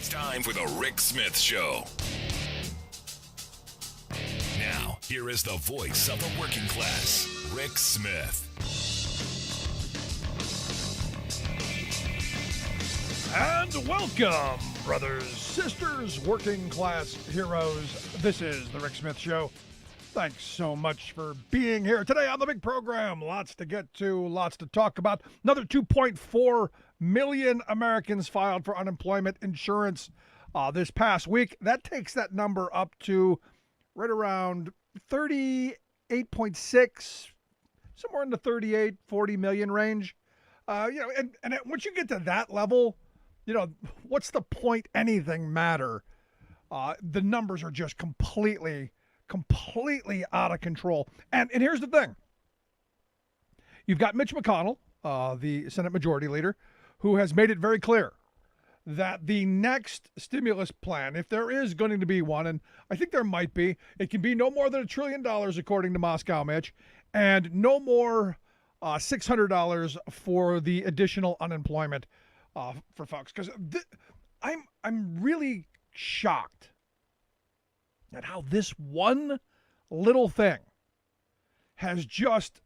It's time for the Rick Smith Show. Now, here is the voice of the working class, Rick Smith. And welcome, brothers, sisters, working class heroes. This is the Rick Smith Show. Thanks so much for being here today on the big program. Lots to get to, lots to talk about. Another 2.4 million Americans filed for unemployment insurance this past week. That takes that number up to right around 38.6, somewhere in the 38, 40 million range. And once you get to that level, what's the point anything matter? The numbers are just completely out of control. And here's the thing. You've got Mitch McConnell, the Senate Majority Leader, who has made it very clear that the next stimulus plan, if there is going to be one, and I think there might be, it can be no more than $1 trillion, according to Moscow Mitch, and no more $600 for the additional unemployment for folks. Because I'm really shocked at how this one little thing has just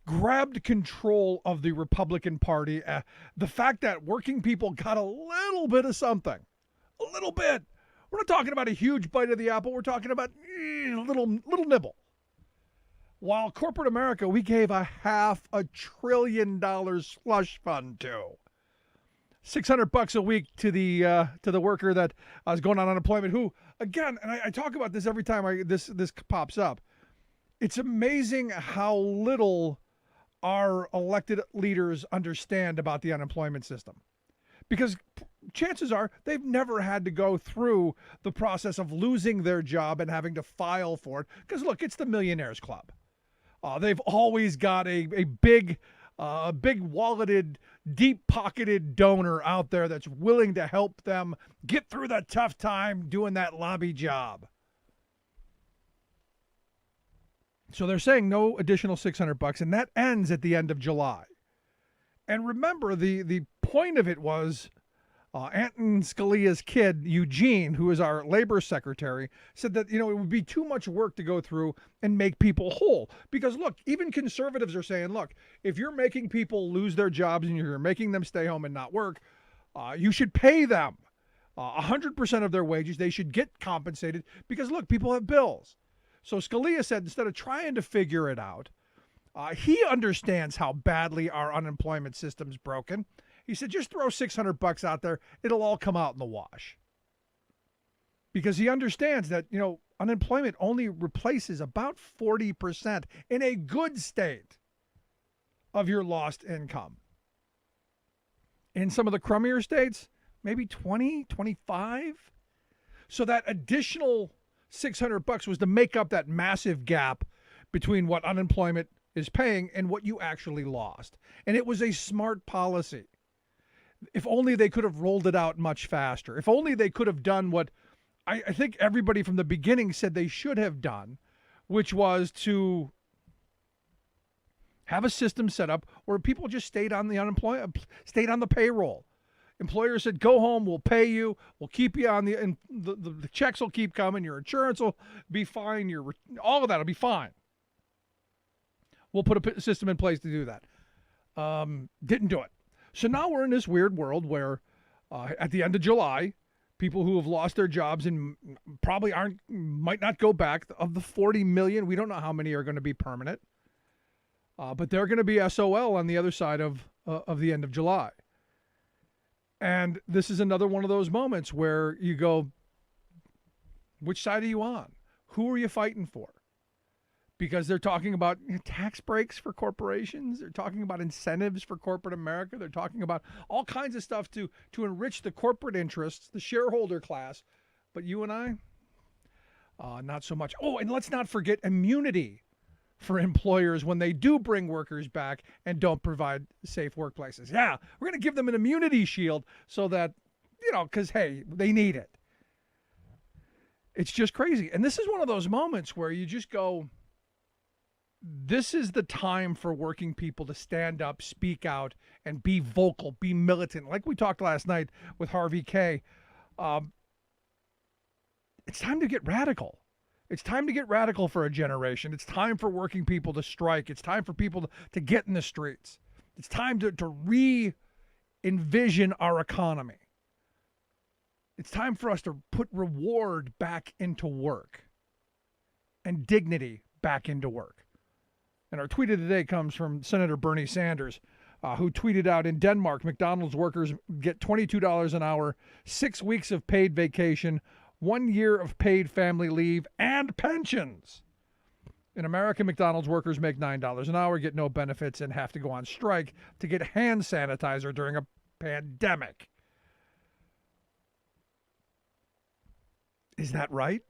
grabbed control of the Republican Party. The fact that working people got a little bit of something, a little bit. We're not talking about a huge bite of the apple. We're talking about a little nibble. While corporate America, we gave a $500 billion slush fund to. $600 a week to the worker that is going on unemployment. Who, again, and I talk about this every time this pops up. It's amazing how little our elected leaders understand about the unemployment system, because chances are they've never had to go through the process of losing their job and having to file for it. Because look, it's the Millionaires Club. They've always got a big walleted, deep-pocketed donor out there that's willing to help them get through that tough time doing that lobby job. So they're saying no additional $600, and that ends at the end of July. And remember, the point of it was Anton Scalia's kid, Eugene, who is our labor secretary, said that, it would be too much work to go through and make people whole. Because, look, even conservatives are saying, look, if you're making people lose their jobs and you're making them stay home and not work, you should pay them 100% of their wages. They should get compensated because, look, people have bills. So Scalia said, instead of trying to figure it out, he understands how badly our unemployment system's broken. He said, just throw $600 out there. It'll all come out in the wash. Because he understands that, unemployment only replaces about 40% in a good state of your lost income. In some of the crummier states, maybe 20, 25. So that additional $600 was to make up that massive gap between what unemployment is paying and what you actually lost. And it was a smart policy. If only they could have rolled it out much faster. If only they could have done what I think everybody from the beginning said they should have done, which was to have a system set up where people just stayed on the payroll. Employers said, go home, we'll pay you, we'll keep you on the checks will keep coming, your insurance will be fine, all of that will be fine. We'll put a system in place to do that. Didn't do it. So now we're in this weird world where at the end of July, people who have lost their jobs and probably might not go back, of the 40 million, we don't know how many are going to be permanent, but they're going to be SOL on the other side of the end of July. And this is another one of those moments where you go, which side are you on? Who are you fighting for? Because they're talking about tax breaks for corporations. They're talking about incentives for corporate America. They're talking about all kinds of stuff to enrich the corporate interests, the shareholder class. But you and I, not so much. Oh, and let's not forget immunity for employers when they do bring workers back and don't provide safe workplaces. Yeah, we're going to give them an immunity shield so that, because, hey, they need it. It's just crazy. And this is one of those moments where you just go, this is the time for working people to stand up, speak out, and be vocal, be militant. Like we talked last night with Harvey Kaye. It's time to get radical. It's time to get radical for a generation. It's time for working people to strike. It's time for people to get in the streets. It's time to re-envision our economy. It's time for us to put reward back into work and dignity back into work. And our tweet of the day comes from Senator Bernie Sanders, who tweeted out, in Denmark, McDonald's workers get $22 an hour, 6 weeks of paid vacation, 1 year of paid family leave, and pensions. In America, McDonald's workers make $9 an hour, get no benefits, and have to go on strike to get hand sanitizer during a pandemic. Is that right?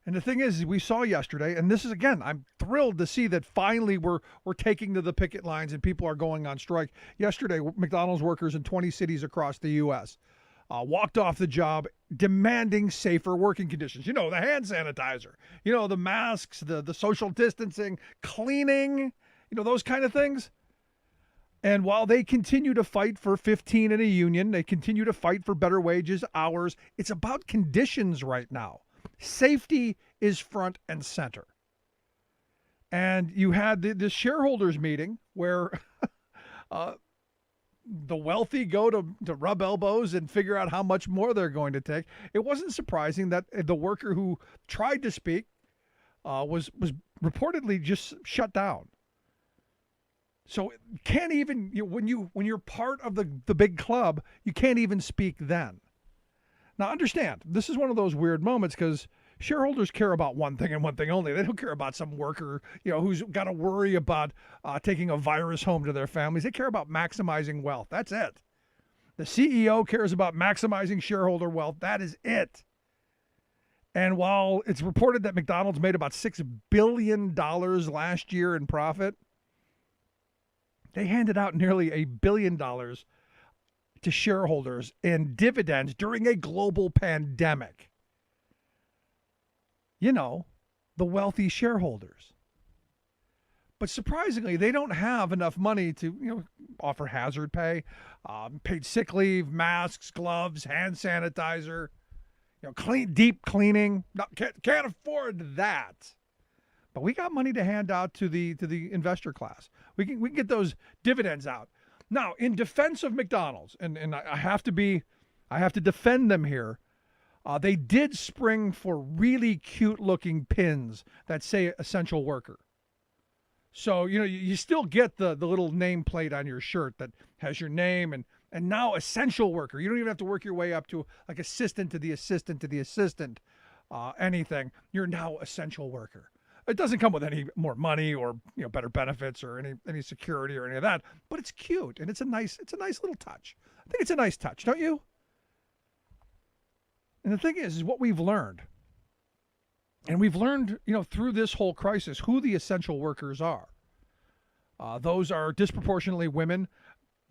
And the thing is, we saw yesterday, and this is, again, I'm thrilled to see that finally we're taking to the picket lines and people are going on strike. Yesterday, McDonald's workers in 20 cities across the U.S. Walked off the job demanding safer working conditions. You know, the hand sanitizer, you know, the masks, the social distancing, cleaning, you know, those kind of things. And while they continue to fight for 15 in a union, they continue to fight for better wages, hours, it's about conditions right now. Safety is front and center. And you had this shareholders meeting where the wealthy go to rub elbows and figure out how much more they're going to take. It wasn't surprising that the worker who tried to speak was reportedly just shut down. So can't even, when you're part of the big club, you can't even speak then. Now understand, this is one of those weird moments because shareholders care about one thing and one thing only. They don't care about some worker, who's got to worry about taking a virus home to their families. They care about maximizing wealth. That's it. The CEO cares about maximizing shareholder wealth. That is it. And while it's reported that McDonald's made about $6 billion last year in profit, they handed out nearly $1 billion to shareholders in dividends during a global pandemic. You know, the wealthy shareholders. But surprisingly, they don't have enough money to, offer hazard pay, paid sick leave, masks, gloves, hand sanitizer, deep cleaning. Can't afford that. But we got money to hand out to the investor class. We can get those dividends out. Now, in defense of McDonald's, and I have to defend them here. They did spring for really cute looking pins that say essential worker. So, you still get the little nameplate on your shirt that has your name and now essential worker. You don't even have to work your way up to like assistant to the assistant to the assistant, anything. You're now essential worker. It doesn't come with any more money or better benefits or any security or any of that, but it's cute and it's a nice little touch. I think it's a nice touch, don't you? And the thing is what we've learned. And we've learned, through this whole crisis, who the essential workers are. Those are disproportionately women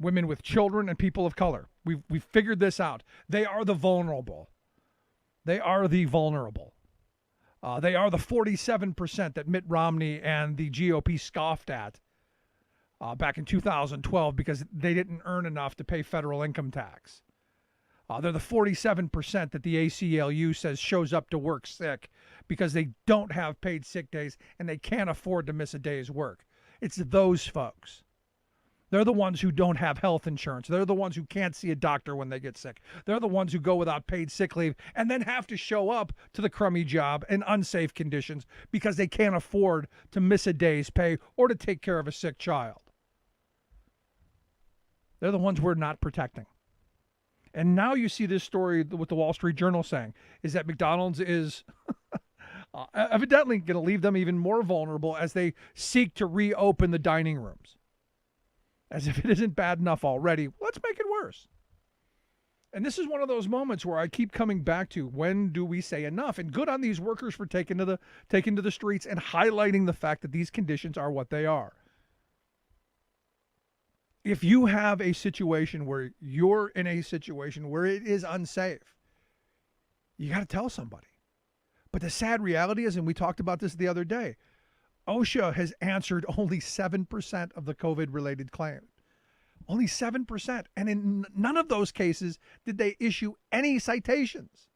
with children, and people of color. We've figured this out. They are the vulnerable. They are the vulnerable. They are the 47% that Mitt Romney and the GOP scoffed at back in 2012 because they didn't earn enough to pay federal income tax. They're the 47% that the ACLU says shows up to work sick because they don't have paid sick days and they can't afford to miss a day's work. It's those folks. They're the ones who don't have health insurance. They're the ones who can't see a doctor when they get sick. They're the ones who go without paid sick leave and then have to show up to the crummy job in unsafe conditions because they can't afford to miss a day's pay or to take care of a sick child. They're the ones we're not protecting. And now you see this story with the Wall Street Journal saying is that McDonald's is evidently going to leave them even more vulnerable as they seek to reopen the dining rooms. As if it isn't bad enough already, let's make it worse. And this is one of those moments where I keep coming back to, when do we say enough? And good on these workers for taking to the streets and highlighting the fact that these conditions are what they are. If you have a situation where you're in a situation where it is unsafe, you got to tell somebody. But the sad reality is, and we talked about this the other day, OSHA has answered only 7% of the COVID-related claims. Only 7%. And in none of those cases did they issue any citations.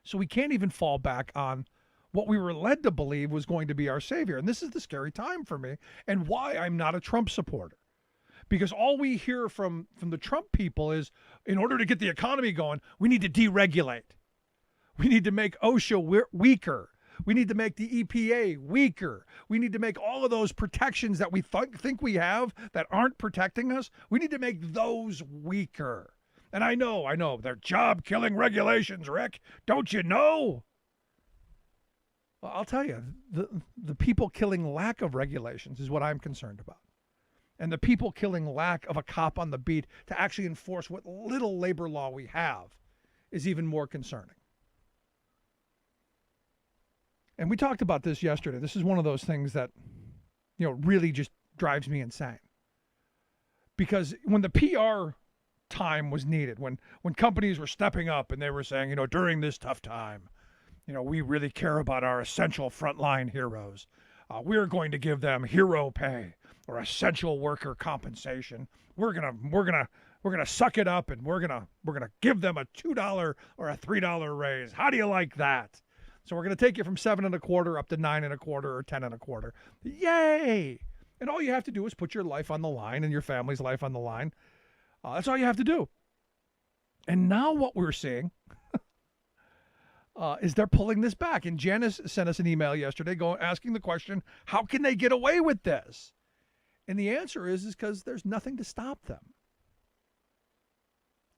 So we can't even fall back on what we were led to believe was going to be our savior. And this is the scary time for me and why I'm not a Trump supporter. Because all we hear from the Trump people is, in order to get the economy going, we need to deregulate. We need to make OSHA weaker. We need to make the EPA weaker. We need to make all of those protections that we think we have that aren't protecting us. We need to make those weaker. And I know, they're job-killing regulations, Rick. Don't you know? Well, I'll tell you, the people-killing lack of regulations is what I'm concerned about. And the people-killing lack of a cop on the beat to actually enforce what little labor law we have is even more concerning. And we talked about this yesterday. This is one of those things that, really just drives me insane. Because when the PR time was needed, when companies were stepping up and they were saying, during this tough time, we really care about our essential frontline heroes. We're going to give them hero pay or essential worker compensation. We're gonna suck it up and we're gonna give them a $2 or a $3 raise. How do you like that? So we're going to take you from 7 1/4 up to 9 1/4 or 10 1/4. Yay! And all you have to do is put your life on the line and your family's life on the line. That's all you have to do. And now what we're seeing is they're pulling this back. And Janice sent us an email yesterday asking the question, how can they get away with this? And the answer is because there's nothing to stop them.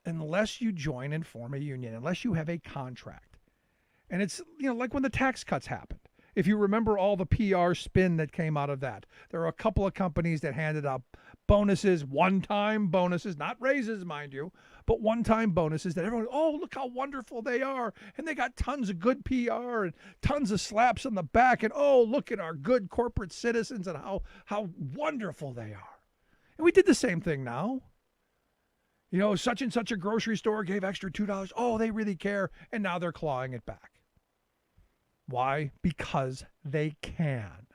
Unless you join and form a union, unless you have a contract. And it's, like when the tax cuts happened. If you remember all the PR spin that came out of that, there are a couple of companies that handed out bonuses, one-time bonuses, not raises, mind you, but one-time bonuses that everyone, oh, look how wonderful they are. And they got tons of good PR and tons of slaps on the back. And, oh, look at our good corporate citizens and how wonderful they are. And we did the same thing now. Such and such a grocery store gave extra $2. Oh, they really care. And now they're clawing it back. Why? Because they can.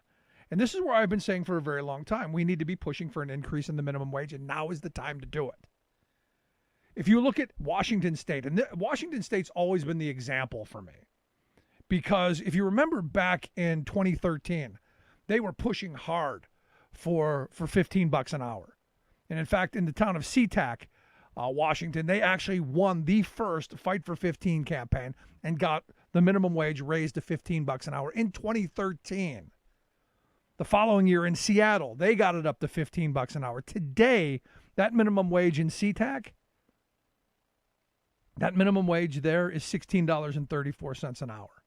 And this is where I've been saying for a very long time, we need to be pushing for an increase in the minimum wage, and now is the time to do it. If you look at Washington State, and Washington State's always been the example for me, because if you remember back in 2013, they were pushing hard for $15 an hour. And in fact, in the town of SeaTac, Washington, they actually won the first Fight for 15 campaign and got the minimum wage raised to $15 an hour in 2013. The following year in Seattle, they got it up to $15 an hour. Today, that minimum wage in SeaTac, that minimum wage there is $16.34 an hour.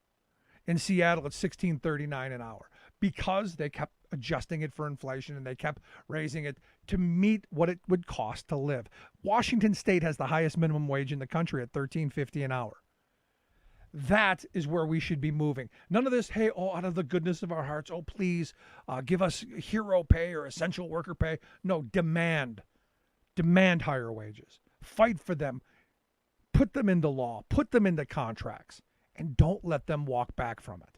In Seattle, it's $16.39 an hour because they kept adjusting it for inflation and they kept raising it to meet what it would cost to live. Washington State has the highest minimum wage in the country at $13.50 an hour. That is where we should be moving. None of this, hey, out of the goodness of our hearts, please give us hero pay or essential worker pay. No, demand higher wages. Fight for them. Put them into law. Put them into contracts. And don't let them walk back from it.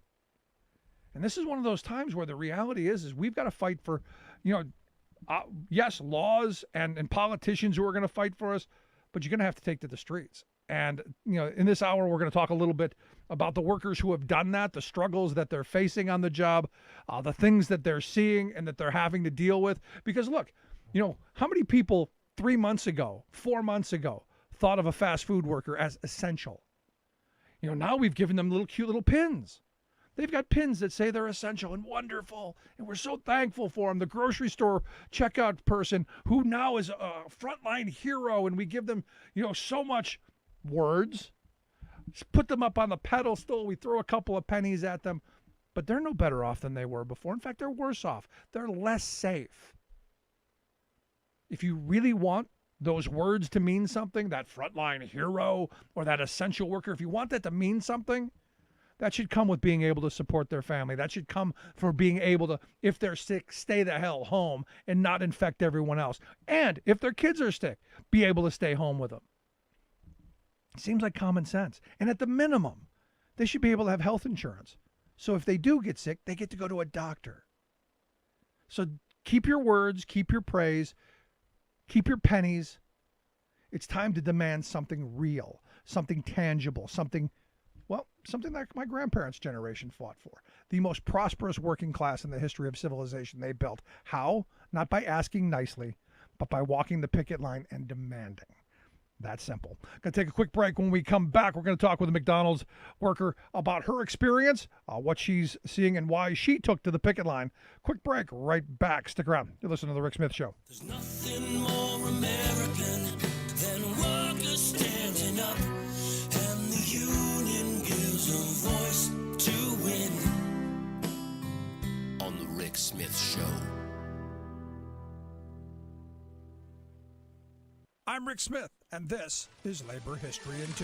And this is one of those times where the reality is we've got to fight for, yes, laws and politicians who are going to fight for us, but you're going to have to take to the streets. And, in this hour, we're going to talk a little bit about the workers who have done that, the struggles that they're facing on the job, the things that they're seeing and that they're having to deal with. Because, look, how many people 3 months ago, 4 months ago, thought of a fast food worker as essential? Now we've given them cute little pins. They've got pins that say they're essential and wonderful, and we're so thankful for them. The grocery store checkout person who now is a frontline hero, and we give them, so much words. Just put them up on the pedestal. We throw a couple of pennies at them, but they're no better off than they were before. In fact, they're worse off. They're less safe. If you really want those words to mean something, that frontline hero or that essential worker, if you want that to mean something, that should come with being able to support their family. That should come for being able to, if they're sick, stay the hell home and not infect everyone else. And if their kids are sick, be able to stay home with them. It seems like common sense. And at the minimum, they should be able to have health insurance. So if they do get sick, they get to go to a doctor. So Keep your words, keep your praise, keep your pennies. It's time to demand something real, something tangible, something that my grandparents' generation fought for. The most prosperous working class in the history of civilization they built. How? Not by asking nicely, but by walking the picket line and demanding. That simple. Going to take a quick break. When we come back, we're going to talk with a McDonald's worker about her experience, what she's seeing, and why she took to the picket line. Quick break, right back. Stick around. You're listening to The Rick Smith Show. There's nothing more American than workers standing up, and the union gives a voice to win. On The Rick Smith Show. I'm Rick Smith, and this is Labor History in 2.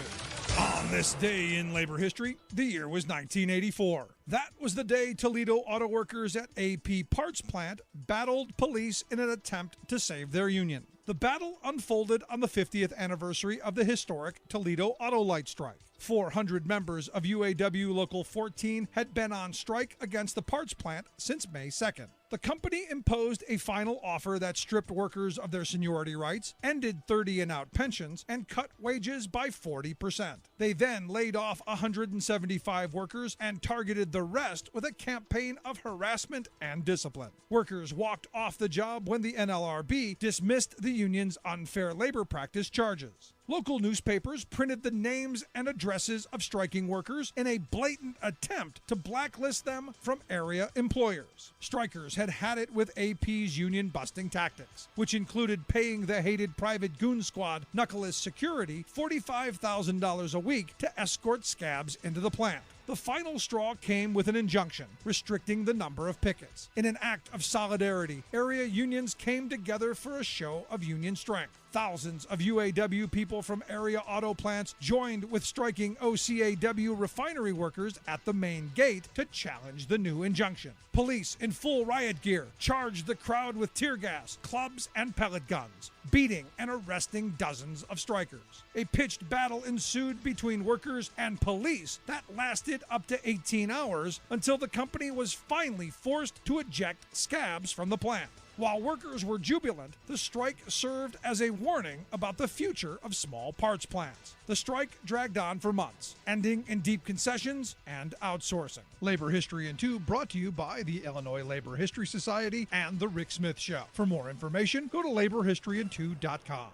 On this day in labor history, the year was 1984. That was the day Toledo auto workers at AP Parts Plant battled police in an attempt to save their union. The battle unfolded on the 50th anniversary of the historic Toledo Auto Light Strike. 400 members of UAW Local 14 had been on strike against the parts plant since May 2nd. The company imposed a final offer that stripped workers of their seniority rights, ended 30 and out pensions, and cut wages by 40%. They then laid off 175 workers and targeted the rest with a campaign of harassment and discipline. Workers walked off the job when the NLRB dismissed the union's unfair labor practice charges. Local newspapers printed the names and addresses of striking workers in a blatant attempt to blacklist them from area employers. Strikers had it with AP's union-busting tactics, which included paying the hated private goon squad Knuckleus Security $45,000 a week to escort scabs into the plant. The final straw came with an injunction restricting the number of pickets. In an act of solidarity, area unions came together for a show of union strength. Thousands of UAW people from area auto plants joined with striking OCAW refinery workers at the main gate to challenge the new injunction. Police in full riot gear charged the crowd with tear gas, clubs, and pellet guns, beating and arresting dozens of strikers. A pitched battle ensued between workers and police that lasted up to 18 hours until the company was finally forced to eject scabs from the plant. While workers were jubilant, the strike served as a warning about the future of small parts plants. The strike dragged on for months, ending in deep concessions and outsourcing. Labor History in 2 brought to you by the Illinois Labor History Society and The Rick Smith Show. For more information, go to laborhistoryin2.com.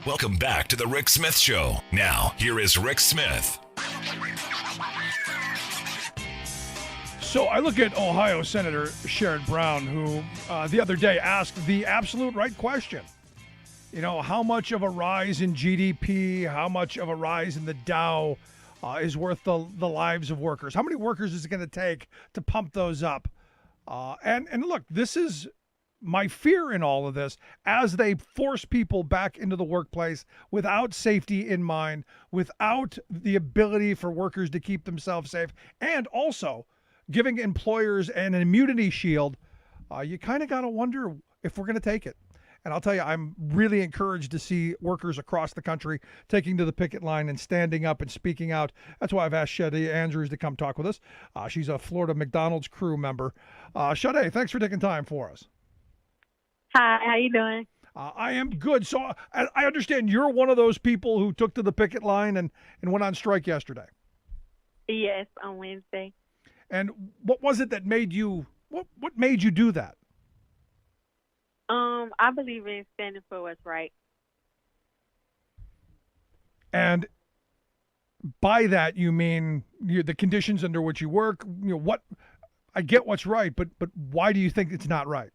Welcome back to The Rick Smith Show. Now, here is Rick Smith. So I look at Ohio Senator Sherrod Brown, who the other day asked the absolute right question. You know, how much of a rise in GDP, how much of a rise in the Dow is worth the lives of workers? How many workers is it going to take to pump those up? And look, this is my fear in all of this, as they force people back into the workplace without safety in mind, without the ability for workers to keep themselves safe, and also giving employers an immunity shield, you kind of got to wonder if we're going to take it. And I'll tell you, I'm really encouraged to see workers across the country taking to the picket line and standing up and speaking out. That's why I've asked Sade Andrews to come talk with us. She's a Florida McDonald's crew member. Sade, thanks for taking time for us. Hi, how you doing? I am good. So I understand you're one of those people who took to the picket line and went on strike yesterday. Yes, on Wednesday. And what was it that made you, what made you do that? I believe in standing for what's right. And by that, you mean the conditions under which you work, I get what's right, but why do you think it's not right?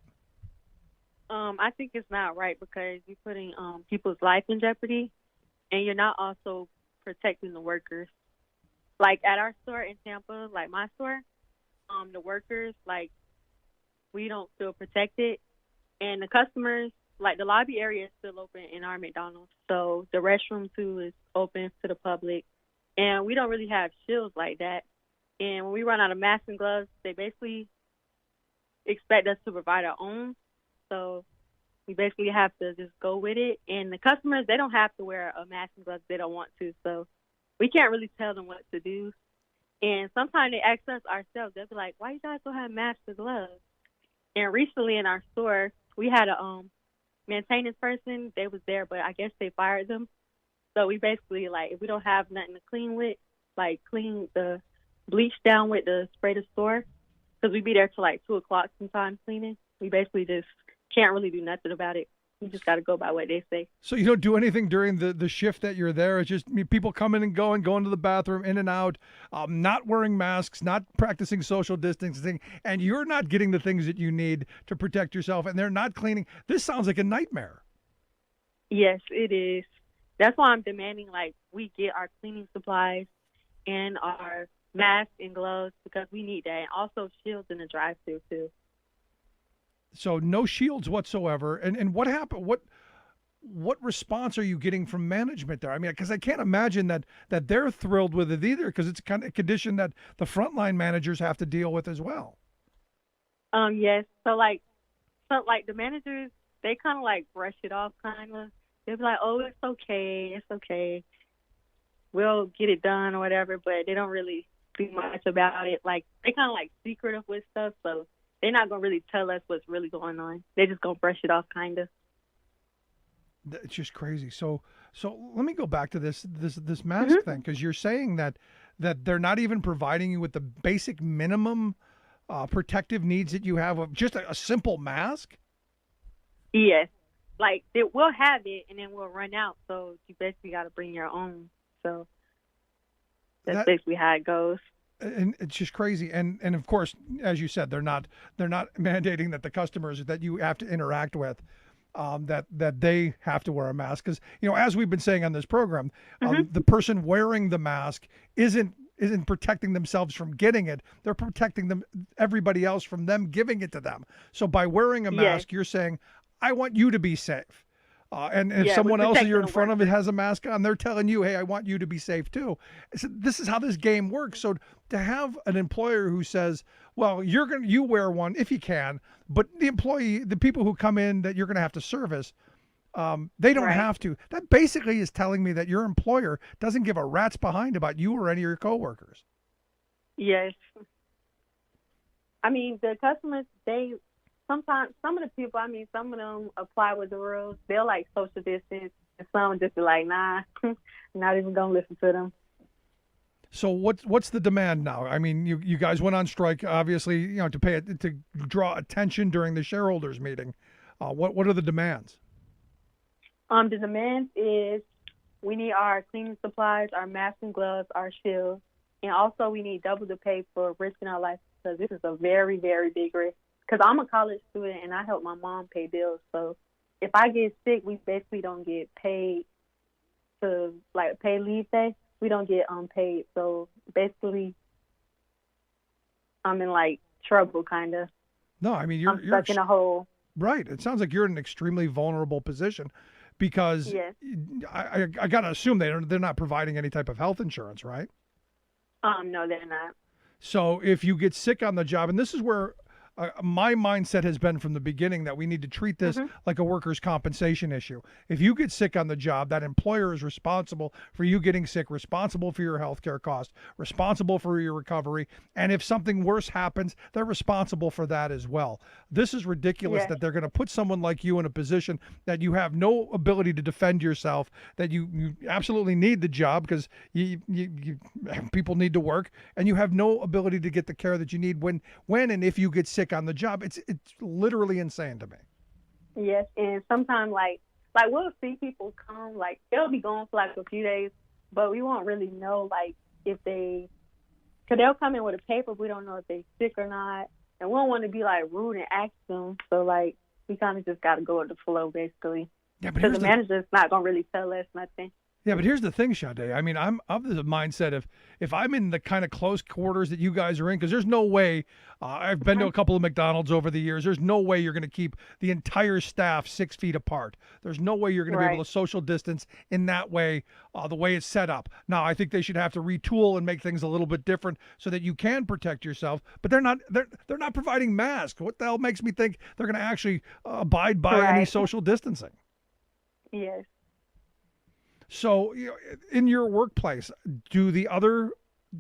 I think it's not right because you're putting people's life in jeopardy, and you're not also protecting the workers. Like at our store in Tampa, like my store, the workers, like, we don't feel protected. And the customers, like the lobby area is still open in our McDonald's. So the restroom too is open to the public. And we don't really have shields like that. And when we run out of masks and gloves, they basically expect us to provide our own. So we basically have to just go with it. And the customers, they don't have to wear a mask and gloves if they don't want to. So we can't really tell them what to do. And sometimes they ask us ourselves. They'll be like, "Why you guys don't have masks or gloves?" And recently in our store, we had a maintenance person. They was there, but I guess they fired them. So we basically, like, if we don't have nothing to clean with, like clean the bleach down with the spray the store, because we be there till like 2 o'clock sometimes cleaning. We basically just can't really do nothing about it. You just got to go by what they say. So you don't do anything during the shift that you're there. It's just people coming and going to the bathroom, in and out, not wearing masks, not practicing social distancing, and you're not getting the things that you need to protect yourself, and they're not cleaning. This sounds like a nightmare. Yes, it is. That's why I'm demanding, like, we get our cleaning supplies and our masks and gloves, because we need that, and also shields in the drive-thru too. So no shields whatsoever. And what happened? What response are you getting from management there? I mean, because I can't imagine that they're thrilled with it either, because it's kind of a condition that the frontline managers have to deal with as well. Yes. So like the managers, they kind of like brush it off, kind of. They'll be like, "Oh, it's okay, we'll get it done," or whatever. But they don't really do much about it. Like, they kind of like secretive with stuff, so they're not gonna really tell us what's really going on. They're just gonna brush it off, kind of. It's just crazy. So let me go back to this mask thing, because you're saying that they're not even providing you with the basic minimum protective needs that you have of just a simple mask. Yes. Like, we'll have it, and then we'll run out. So you basically got to bring your own. So that's basically how it goes. And it's just crazy. And of course, as you said, they're not mandating that the customers that you have to interact with, that they have to wear a mask. Because, as we've been saying on this program, the person wearing the mask isn't protecting themselves from getting it. They're protecting everybody else from them giving it to them. So by wearing a mask, you're saying, I want you to be safe. And if someone else that you're in front of it has a mask on, they're telling you, hey, I want you to be safe too. So this is how this game works. So to have an employer who says, well, you wear one if you can, but the people who come in that you're going to have to service, they don't have to. That basically is telling me that your employer doesn't give a rat's behind about you or any of your coworkers. Yes. I mean, the customers, sometimes some of the people, some of them apply with the rules. They'll like social distance, and some just be like, nah, not even gonna listen to them. So what's the demand now? I mean, you guys went on strike, obviously, to draw attention during the shareholders meeting. What are the demands? The demands is we need our cleaning supplies, our masks and gloves, our shields, and also we need double the pay for risking our life, because this is a very, very big risk. Because I'm a college student and I help my mom pay bills. So if I get sick, we basically don't get paid to, like, pay leave day. We don't get paid. So basically, I'm in, like, trouble, kind of. No, I mean, you're stuck in a hole. Right. It sounds like you're in an extremely vulnerable position, because I got to assume they're not providing any type of health insurance, right? No, they're not. So if you get sick on the job, and this is where my mindset has been from the beginning, that we need to treat this like a workers' compensation issue. If you get sick on the job, that employer is responsible for you getting sick, responsible for your health care cost, responsible for your recovery. And if something worse happens, they're responsible for that as well. This is ridiculous that they're going to put someone like you in a position that you have no ability to defend yourself, that you absolutely need the job because you people need to work, and you have no ability to get the care that you need when and if you get sick on the job. It's literally insane to me. Yes, and sometimes like we'll see people come, like they'll be gone for like a few days, but we won't really know like if because they'll come in with a paper, we don't know if they're sick or not, and we don't want to be like rude and ask them. So like we kind of just got to go with the flow basically. Yeah, because the manager's not gonna really tell us nothing. Yeah, but here's the thing, Sade. I mean, I'm of the mindset if I'm in the kind of close quarters that you guys are in, because there's no way, I've been to a couple of McDonald's over the years, there's no way you're going to keep the entire staff 6 feet apart. There's no way you're going to be able to social distance in that way, the way it's set up. Now, I think they should have to retool and make things a little bit different so that you can protect yourself, but they're not providing masks. What the hell makes me think they're going to actually abide by any social distancing? Yes. So, in your workplace, do the other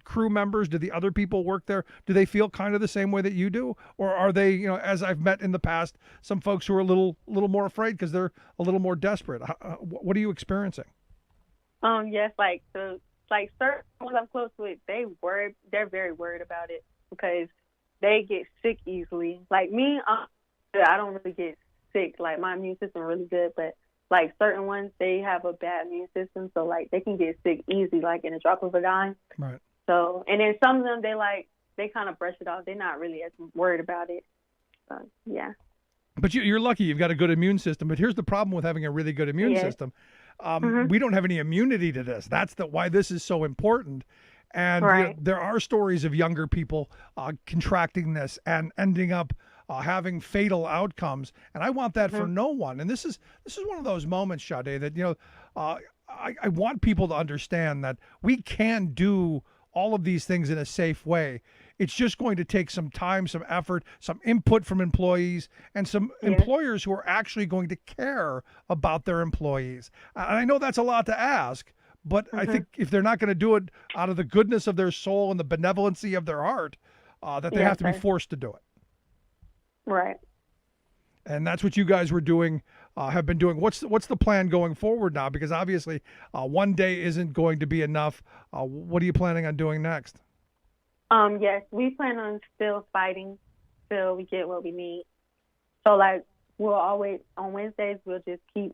crew members? Do the other people work there? Do they feel kind of the same way that you do, or are they, as I've met in the past, some folks who are a little more afraid because they're a little more desperate? What are you experiencing? Yes, like certain ones I'm close with, they're very worried about it because they get sick easily. Like me, I don't really get sick. Like my immune system really good, but like certain ones, they have a bad immune system, so like they can get sick easy, like in a drop of a dime. Right. So, and then some of them, they kind of brush it off. They're not really as worried about it. So, yeah. But you're lucky you've got a good immune system. But here's the problem with having a really good immune system. We don't have any immunity to this. That's why this is so important. And right. There are stories of younger people contracting this and ending up having fatal outcomes. And I want that for no one. And this is one of those moments, Sade, that I want people to understand that we can do all of these things in a safe way. It's just going to take some time, some effort, some input from employees, and some employers who are actually going to care about their employees. And I know that's a lot to ask, but I think if they're not going to do it out of the goodness of their soul and the benevolency of their heart, that they have to be forced to do it. Right. And that's what you guys were doing, have been doing. What's the plan going forward now? Because obviously, one day isn't going to be enough. What are you planning on doing next? Yes, we plan on still fighting till we get what we need. So, like, we'll always, on Wednesdays, we'll just keep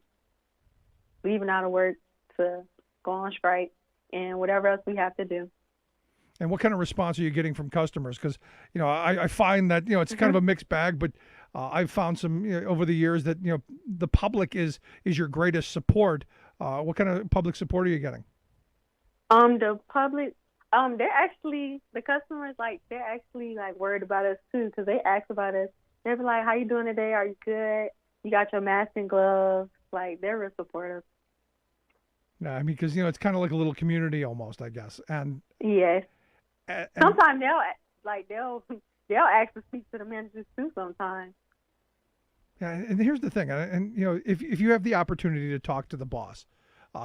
leaving out of work to go on strike and whatever else we have to do. And what kind of response are you getting from customers? Because, I find that, it's kind of a mixed bag, but I've found some over the years that, the public is your greatest support. What kind of public support are you getting? The public, the customers, they're actually worried about us too, because they ask about us. They're like, how you doing today? Are you good? You got your mask and gloves? They're real supportive. Yeah, I mean, because, it's kind of like a little community almost, I guess. And yes. And sometimes they'll ask to speak to the managers too sometimes. Yeah, and here's the thing, and if you have the opportunity to talk to the boss,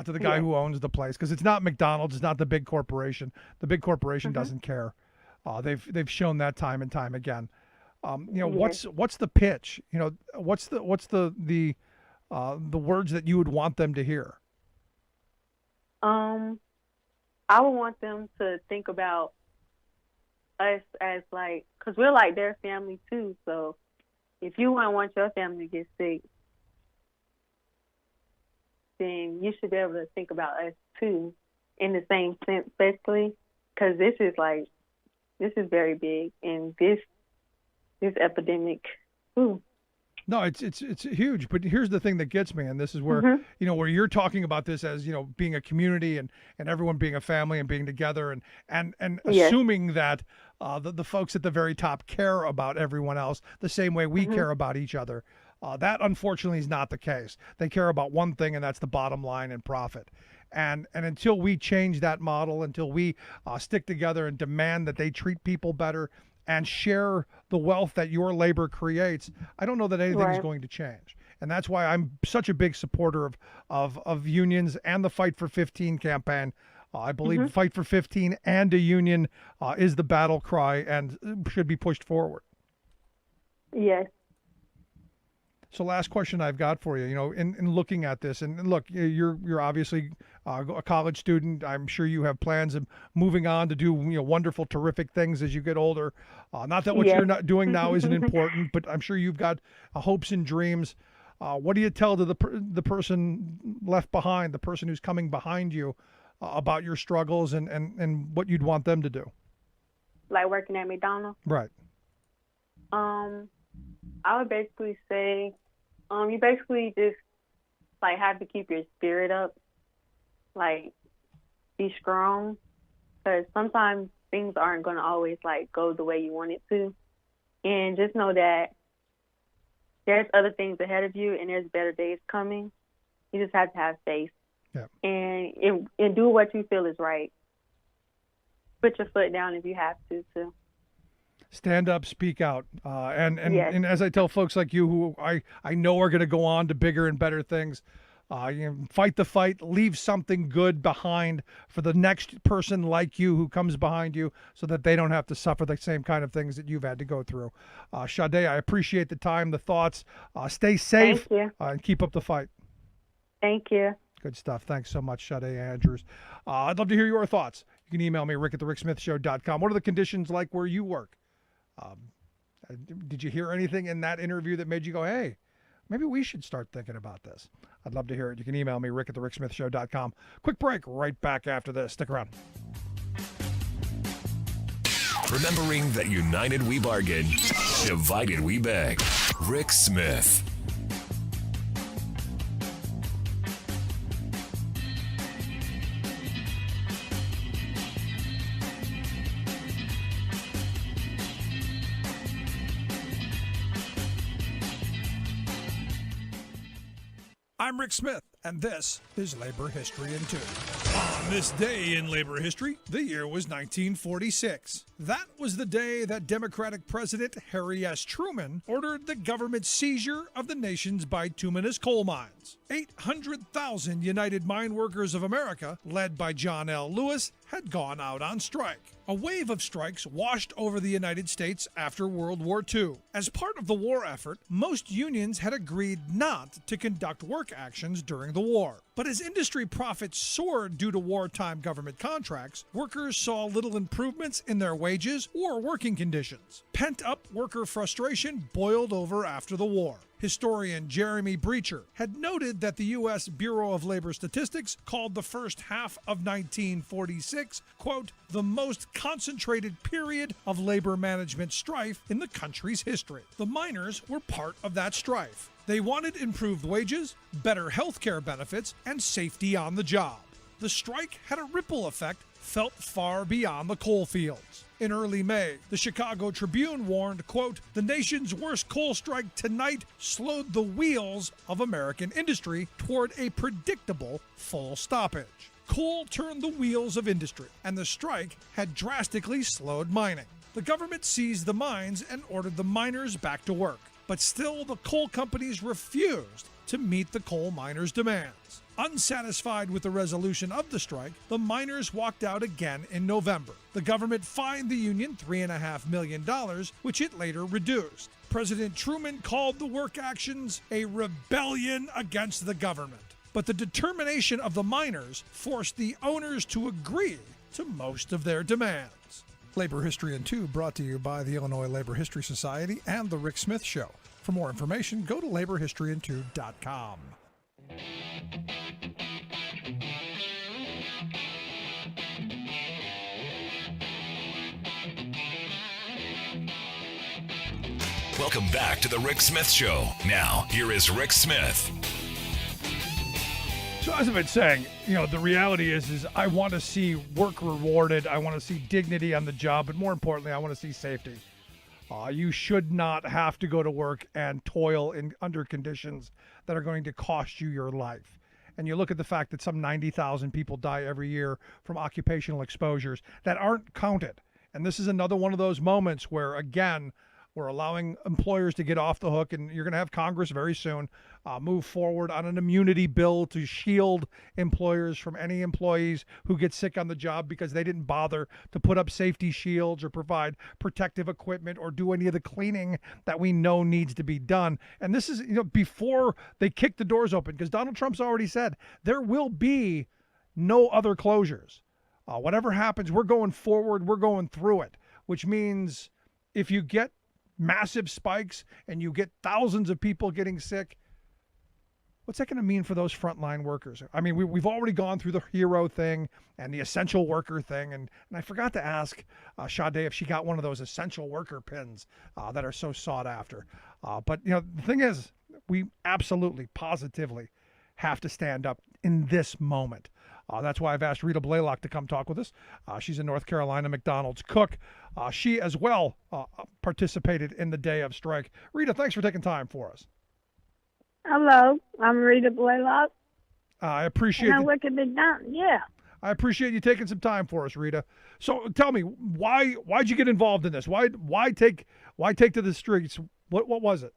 to the guy who owns the place, because it's not McDonald's, it's not the big corporation. The big corporation doesn't care. They've shown that time and time again. What's the pitch? What's the words that you would want them to hear? I would want them to think about us as because we're like their family too. So if you wouldn't want your family to get sick, then you should be able to think about us too in the same sense, basically, because this is very big, and this epidemic. Ooh. No, it's huge. But here's the thing that gets me, and this is where where you're talking about this as being a community and everyone being a family and being together and assuming that the folks at the very top care about everyone else the same way we care about each other. That unfortunately is not the case. They care about one thing, and that's the bottom line and profit. And until we change that model, until we stick together and demand that they treat people better and share the wealth that your labor creates, I don't know that anything is going to change. And that's why I'm such a big supporter of unions and the Fight for 15 campaign. I believe Fight for 15 and a union is the battle cry and should be pushed forward. Yes. So last question I've got for you, in looking at this, and look, you're obviously a college student. I'm sure you have plans of moving on to do wonderful, terrific things as you get older. Not that what you're not doing now isn't important, but I'm sure you've got hopes and dreams. What do you tell to the person left behind, the person who's coming behind you, about your struggles and what you'd want them to do? Like working at McDonald's? Right. I would basically say, you basically just have to keep your spirit up, be strong, because sometimes things aren't going to always go the way you want it to, and just know that there's other things ahead of you and there's better days coming. You just have to have faith, and do what you feel is right. Put your foot down if you have to too. Stand up, speak out, and as I tell folks like you who I know are going to go on to bigger and better things, Fight the fight, leave something good behind for the next person like you who comes behind you so that they don't have to suffer the same kind of things that you've had to go through. Sade, I appreciate the time, the thoughts. Stay safe. Thank you. And keep up the fight. Thank you. Good stuff. Thanks so much, Sade Andrews. I'd love to hear your thoughts. You can email me, rick@thericksmithshow.com. What are the conditions like where you work? Did you hear anything in that interview that made you go, hey, maybe we should start thinking about this? I'd love to hear it. You can email me, rick@thericksmithshow.com. Quick break right back after this. Stick around. Remembering that united we bargain, divided we beg. Rick Smith. I'm Rick Smith, and this is Labor History in 2. On this day in labor history, the year was 1946. That was the day that Democratic President Harry S. Truman ordered the government seizure of the nation's bituminous coal mines. 800,000 United Mine Workers of America, led by John L. Lewis, had gone out on strike. A wave of strikes washed over the United States after World War II. As part of the war effort, most unions had agreed not to conduct work actions during the war. But as industry profits soared due to wartime government contracts, workers saw little improvements in their wages or working conditions. Pent-up worker frustration boiled over after the war. Historian Jeremy Breacher had noted that the U.S. Bureau of Labor Statistics called the first half of 1946, quote, the most concentrated period of labor management strife in the country's history. The miners were part of that strife. They wanted improved wages, better health care benefits, and safety on the job. The strike had a ripple effect felt far beyond the coal fields. In early May, the Chicago Tribune warned, quote, the nation's worst coal strike tonight slowed the wheels of American industry toward a predictable full stoppage. Coal turned the wheels of industry, and the strike had drastically slowed mining. The government seized the mines and ordered the miners back to work. But still, the coal companies refused to meet the coal miners' demands. Unsatisfied with the resolution of the strike, the miners walked out again in November. The government fined the union $3.5 million, which it later reduced. President Truman called the work actions a rebellion against the government. But the determination of the miners forced the owners to agree to most of their demands. Labor History in 2 brought to you by the Illinois Labor History Society and The Rick Smith Show. For more information, go to laborhistoryin2.com. Welcome back to the Rick Smith Show. Now, here is Rick Smith. So as I've been saying, the reality is I want to see work rewarded. I want to see dignity on the job, but more importantly, I want to see safety. You should not have to go to work and toil under conditions that are going to cost you your life. And you look at the fact that some 90,000 people die every year from occupational exposures that aren't counted. And this is another one of those moments where, again, we're allowing employers to get off the hook, and you're going to have Congress very soon move forward on an immunity bill to shield employers from any employees who get sick on the job because they didn't bother to put up safety shields or provide protective equipment or do any of the cleaning that we know needs to be done. And this is, before they kick the doors open, because Donald Trump's already said there will be no other closures. Whatever happens, we're going forward, we're going through it, which means if you get massive spikes and you get thousands of people getting sick, what's that going to mean for those frontline workers? I mean, we've already gone through the hero thing and the essential worker thing. And I forgot to ask Sade if she got one of those essential worker pins that are so sought after. But, the thing is, we absolutely, positively have to stand up in this moment. That's why I've asked Rita Blaylock to come talk with us. She's a North Carolina McDonald's cook. She as well participated in the day of strike. Rita, thanks for taking time for us. Hello, I'm Rita Blaylock. I appreciate it. And I work at McDonald's, yeah. I appreciate you taking some time for us, Rita. So tell me, why'd you get involved in this? Why take to the streets? What was it?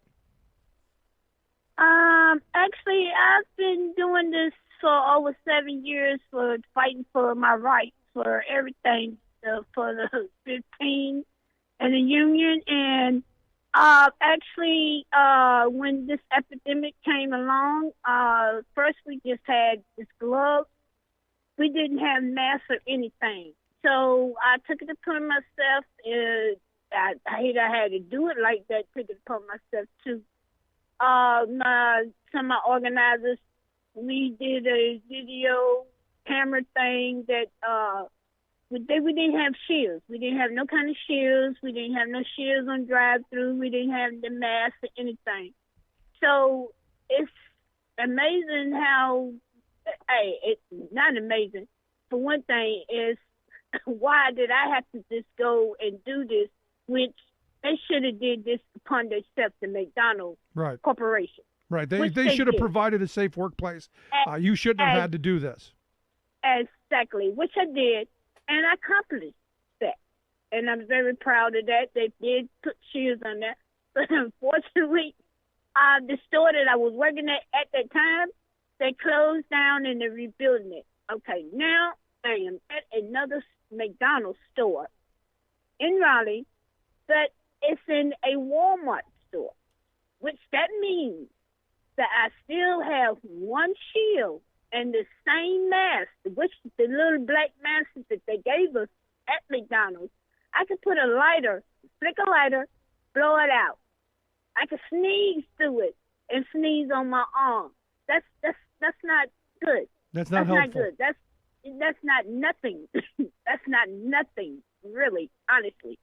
Actually, I've been doing this for over 7 years for fighting for my rights for everything, for the 15 and the union. And actually, when this epidemic came along, first we just had this glove. We didn't have masks or anything. So I took it upon myself. I hate I had to do it like that, took it upon myself too. Some of my organizers, we did a video camera thing that we didn't have shields. We didn't have no kind of shields. We didn't have no shields on drive-through. We didn't have the mask or anything. So it's amazing how, hey, it's not amazing. For one thing, is why did I have to just go and do this, which they should have did this upon themselves, the McDonald's Right. Corporation. Right. They Which they should have did. provided a safe workplace. You shouldn't have had to do this. Exactly, which I did, and I accomplished that. And I'm very proud of that. They did put shields on that. But unfortunately, the store that I was working at that time, they closed down and they're rebuilding it. Okay, now I am at another McDonald's store in Raleigh, but it's in a Walmart store, which that means that I still have one shield and the same mask, which the little black masks that they gave us at McDonald's. I could put a lighter, flick a lighter, blow it out. I could sneeze through it and sneeze on my arm. That's not good. That's not That's helpful. not good. That's not nothing. That's not nothing, really, honestly.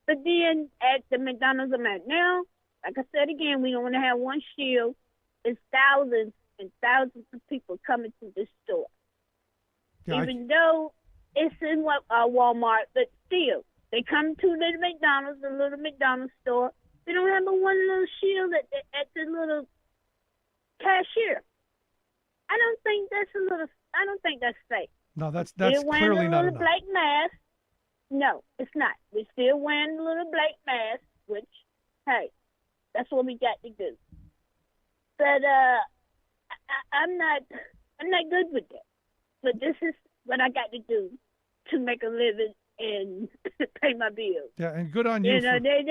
But then at the McDonald's I'm at now, like I said again, we only have one shield. It's thousands and thousands of people coming to this store. Yeah, Even though it's in Walmart, but still, they come to the McDonald's, the little McDonald's store. They don't have but one little shield at the little cashier. I don't think that's safe. no, that's Still wearing clearly the not little enough. black mask. No, it's not. We're still wearing the little black mask, which, hey, that's what we got to do. But I'm not good with that. But this is what I got to do to make a living and pay my bills. Yeah, and good on you. You know, they're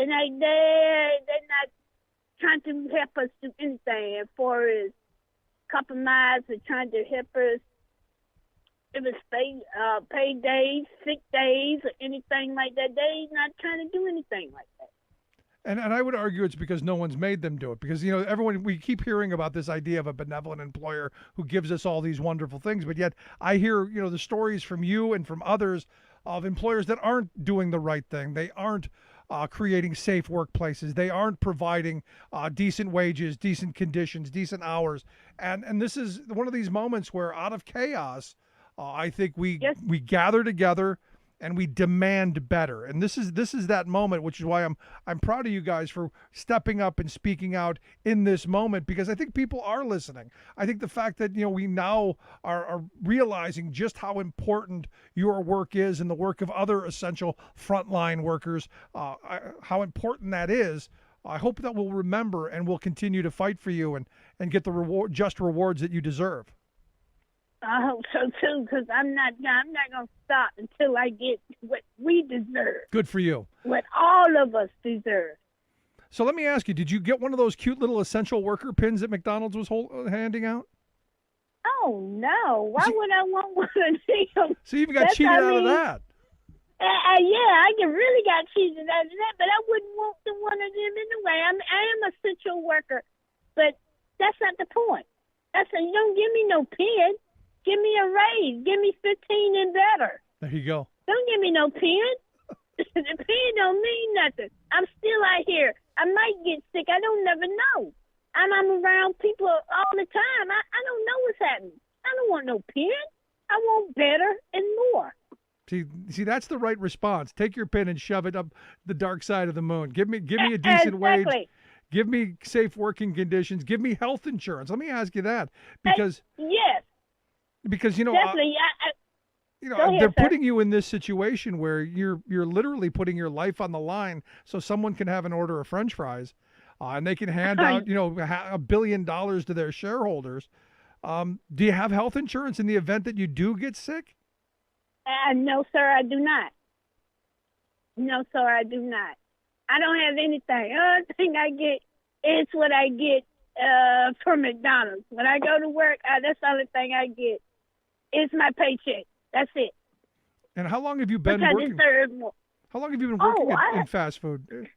not trying to help us do anything as far as compromise or trying to help us. If it's paid days, sick days, or anything like that, they're not trying to do anything like that. And I would argue it's because no one's made them do it. Because, you know, we keep hearing about this idea of a benevolent employer who gives us all these wonderful things. But yet I hear, you know, the stories from you and from others of employers that aren't doing the right thing. They aren't creating safe workplaces. They aren't providing decent wages, decent conditions, decent hours. And this is one of these moments where out of chaos, I think we gather together and we demand better. And this is that moment, which is why I'm proud of you guys for stepping up and speaking out in this moment, because I think people are listening. I think the fact that, you know, we now are realizing just how important your work is and the work of other essential frontline workers, how important that is. I hope that we'll remember and we'll continue to fight for you and get the just rewards that you deserve. I hope so too, because I'm not gonna stop until I get what we deserve, Good for you. what all of us deserve. So let me ask you, did you get one of those cute little essential worker pins that McDonald's was handing out? Oh no! Why would I want one of them? So you even got cheated out of that. Yeah, I really got cheated out of that, but I wouldn't want one of them anyway. I am a essential worker, but that's not the point. That's you don't give me no pin. Give me a raise. Give me 15 and better. There you go. Don't give me no pen. The pen don't mean nothing. I'm still out here. I might get sick. I don't never know. I'm around people all the time. I don't know what's happening. I don't want no pen. I want better and more. See, that's the right response. Take your pin and shove it up the dark side of the moon. Give me a decent wage. Give me safe working conditions. Give me health insurance. Let me ask you that, because yes, because you know. definitely. You know, Go ahead, they're sir. putting you in this situation where you're literally putting your life on the line so someone can have an order of French fries. and they can hand out, $1 billion to their shareholders. Do you have health insurance in the event that you do get sick? No, sir, I do not. No, sir, I do not. I don't have anything. The only thing I get is what I get from McDonald's. When I go to work, that's the only thing I get. It's my paycheck. That's it. And how long have you been Which I working? deserve more. How long have you been working in fast food?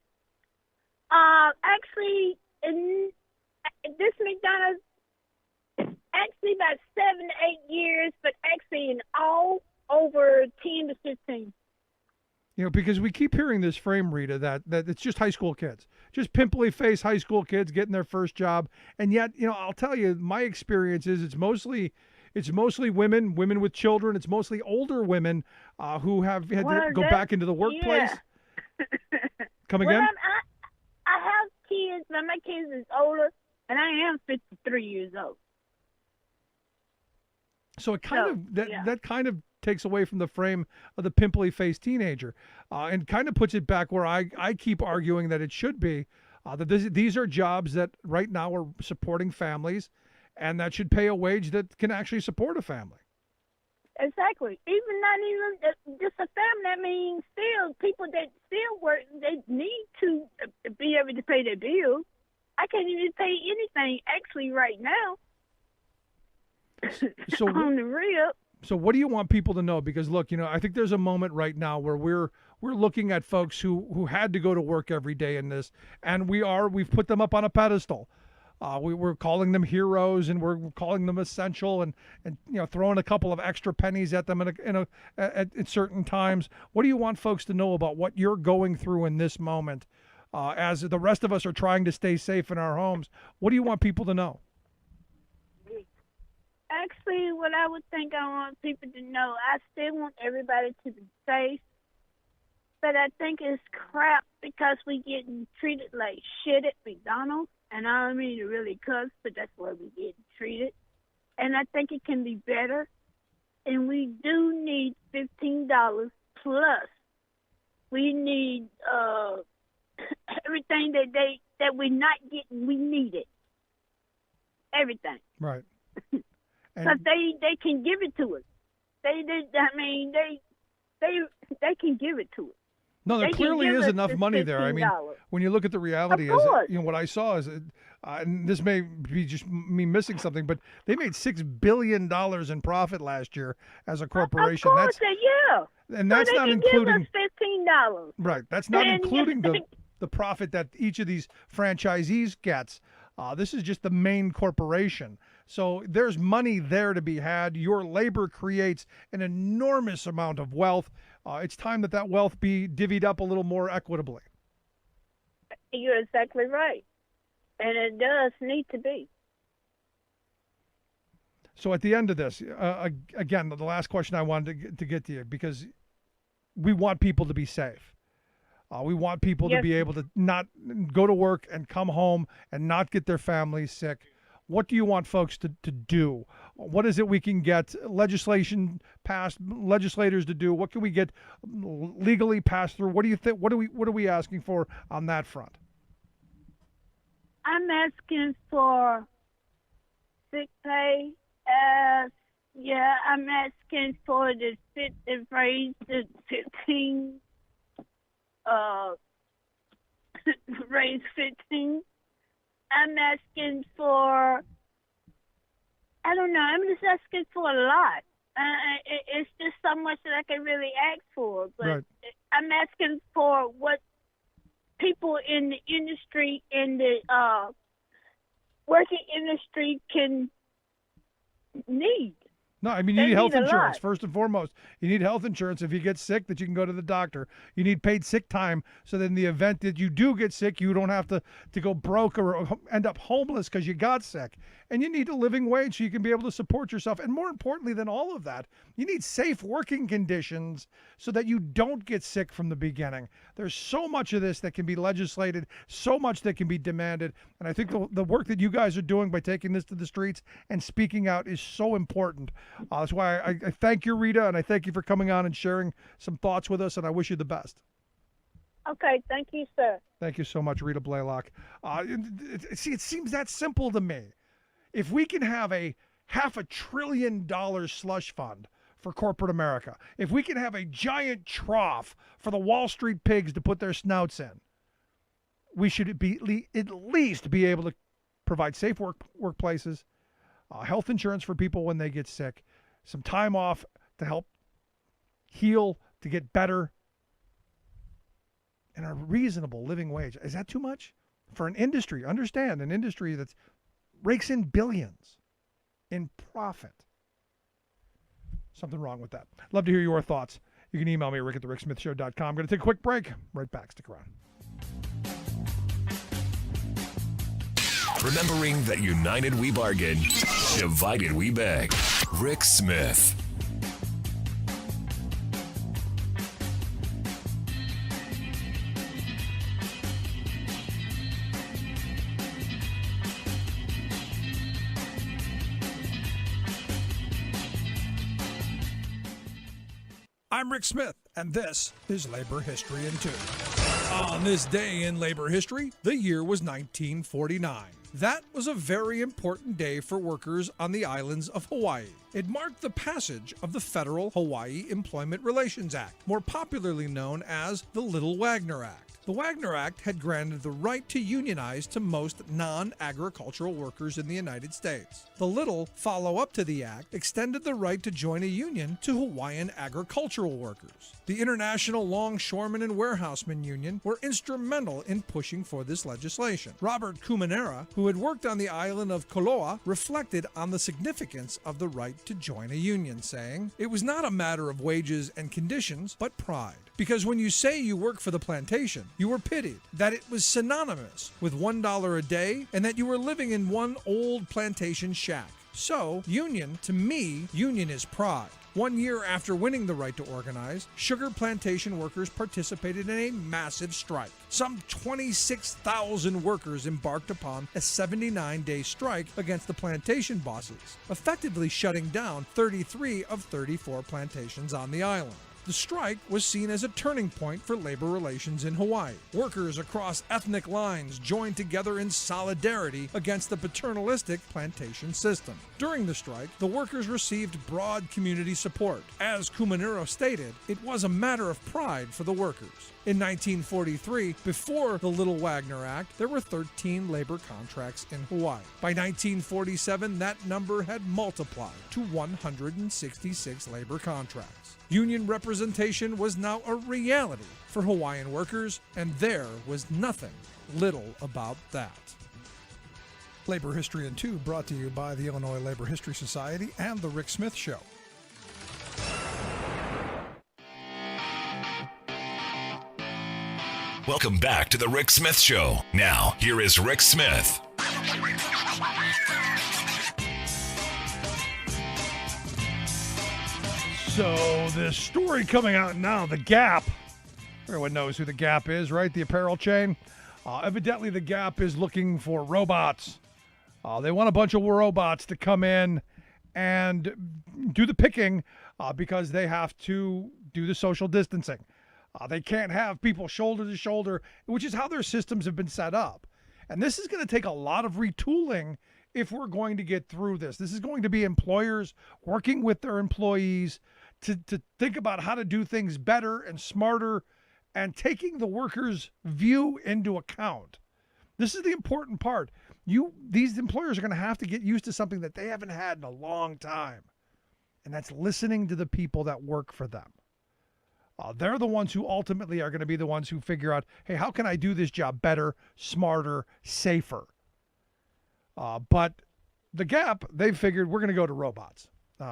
Actually, in this McDonald's, actually about 7 to 8 years, but actually in all over 10 to 15. Because we keep hearing this frame, Rita, that it's just high school kids, just pimply face high school kids getting their first job. And yet, I'll tell you, my experience is it's mostly women with children. It's mostly older women who have had to go back into the workplace. Yeah. Come again? I have kids, but my kids is older, and I am 53 years old. So it that kind of takes away from the frame of the pimply faced teenager, and kind of puts it back where I keep arguing that it should be, that these are jobs that right now are supporting families, and that should pay a wage that can actually support a family. Exactly. Not even just a family. I mean, still, people that still work, they need to be able to pay their bills. I can't even pay anything actually right now. So on the real. So what do you want people to know? Because look, I think there's a moment right now where we're looking at folks who had to go to work every day in this, and we've put them up on a pedestal. We're calling them heroes, and we're calling them essential, and throwing a couple of extra pennies at them at certain times. What do you want folks to know about what you're going through in this moment, as the rest of us are trying to stay safe in our homes? What do you want people to know? Actually, what I would think I want people to know, I still want everybody to be safe, but I think it's crap because we getting treated like shit at McDonald's, and I don't mean to really cuss, but that's where we getting treated, and I think it can be better, and we do need $15 plus. We need everything that we're not getting, we need it. Everything. Right. Because they can give it to us. They can give it to us. No, there clearly is enough money there. I mean, when you look at the reality, what I saw is, and this may be just me missing something, but they made $6 billion in profit last year as a corporation. Of course, and that's so not they can including give us $15. Right. That's not including the profit that each of these franchisees gets. This is just the main corporation. So there's money there to be had. Your labor creates an enormous amount of wealth. It's time that wealth be divvied up a little more equitably. You're exactly right. And it does need to be. So at the end of this, again, the last question I wanted to get to you, because we want people to be safe. We want people to be able to not go to work and come home and not get their families sick. What do you want folks to do? What is it we can get legislation passed, legislators to do? What can we get legally passed through? What do you think? What are we asking for on that front? I'm asking for sick pay. I'm asking for the raise the 15. Raise 15. I'm asking for, I don't know, I'm just asking for a lot. It's just so much that I can really ask for. But right. I'm asking for what people in the industry, in the working industry can need. No, I mean, you need health insurance, first and foremost. You need health insurance if you get sick, that you can go to the doctor. You need paid sick time so that in the event that you do get sick, you don't have to go broke or end up homeless because you got sick. And you need a living wage so you can be able to support yourself. And more importantly than all of that, you need safe working conditions so that you don't get sick from the beginning. There's so much of this that can be legislated, so much that can be demanded. And I think the work that you guys are doing by taking this to the streets and speaking out is so important. That's why I thank you, Rita, and I thank you for coming on and sharing some thoughts with us, and I wish you the best. Okay, thank you, sir. Thank you so much, Rita Blaylock. See, it seems that simple to me. If we can have a $500 billion slush fund for corporate America, if we can have a giant trough for the Wall Street pigs to put their snouts in, we should be at least be able to provide safe workplaces, health insurance for people when they get sick, some time off to help heal, to get better, and a reasonable living wage. Is that too much? For an industry, understand, an industry that rakes in billions in profit. Something wrong with that. Love to hear your thoughts. You can email me, rick@thericksmithshow.com. I'm going to take a quick break. Right back. Stick around. Remembering that united we bargain, divided we beg. Rick Smith. I'm Rick Smith, and this is Labor History in 2. On this day in labor history, the year was 1949. That was a very important day for workers on the islands of Hawaii. It marked the passage of the Federal Hawaii Employment Relations Act, more popularly known as the Little Wagner Act. The Wagner Act had granted the right to unionize to most non-agricultural workers in the United States. The Little follow-up to the act extended the right to join a union to Hawaiian agricultural workers. The International Longshoremen and Warehousemen Union were instrumental in pushing for this legislation. Robert Kumanera, who had worked on the island of Koloa, reflected on the significance of the right to join a union, saying, "It was not a matter of wages and conditions, but pride. Because when you say you work for the plantation, you were pitied, that it was synonymous with $1 a day, and that you were living in one old plantation shack. So, union, to me, union is pride." 1 year after winning the right to organize, sugar plantation workers participated in a massive strike. Some 26,000 workers embarked upon a 79-day strike against the plantation bosses, effectively shutting down 33 of 34 plantations on the island. The strike was seen as a turning point for labor relations in Hawaii. Workers across ethnic lines joined together in solidarity against the paternalistic plantation system. During the strike, the workers received broad community support. As Kumanero stated, it was a matter of pride for the workers. In 1943, before the Little Wagner Act, there were 13 labor contracts in Hawaii. By 1947, that number had multiplied to 166 labor contracts. Union representation was now a reality for Hawaiian workers, and there was nothing little about that. Labor History in 2 brought to you by the Illinois Labor History Society and The Rick Smith Show. Welcome back to the Rick Smith Show. Now, here is Rick Smith. So the story coming out now, The Gap. Everyone knows who The Gap is, right? The apparel chain. Evidently, The Gap is looking for robots. They want a bunch of robots to come in and do the picking because they have to do the social distancing. They can't have people shoulder to shoulder, which is how their systems have been set up. And this is going to take a lot of retooling if we're going to get through this. This is going to be employers working with their employees to think about how to do things better and smarter and taking the workers' view into account. This is the important part. These employers are going to have to get used to something that they haven't had in a long time, and that's listening to the people that work for them. They're the ones who ultimately are going to be the ones who figure out, hey, how can I do this job better, smarter, safer? But The Gap, they've figured we're going to go to robots.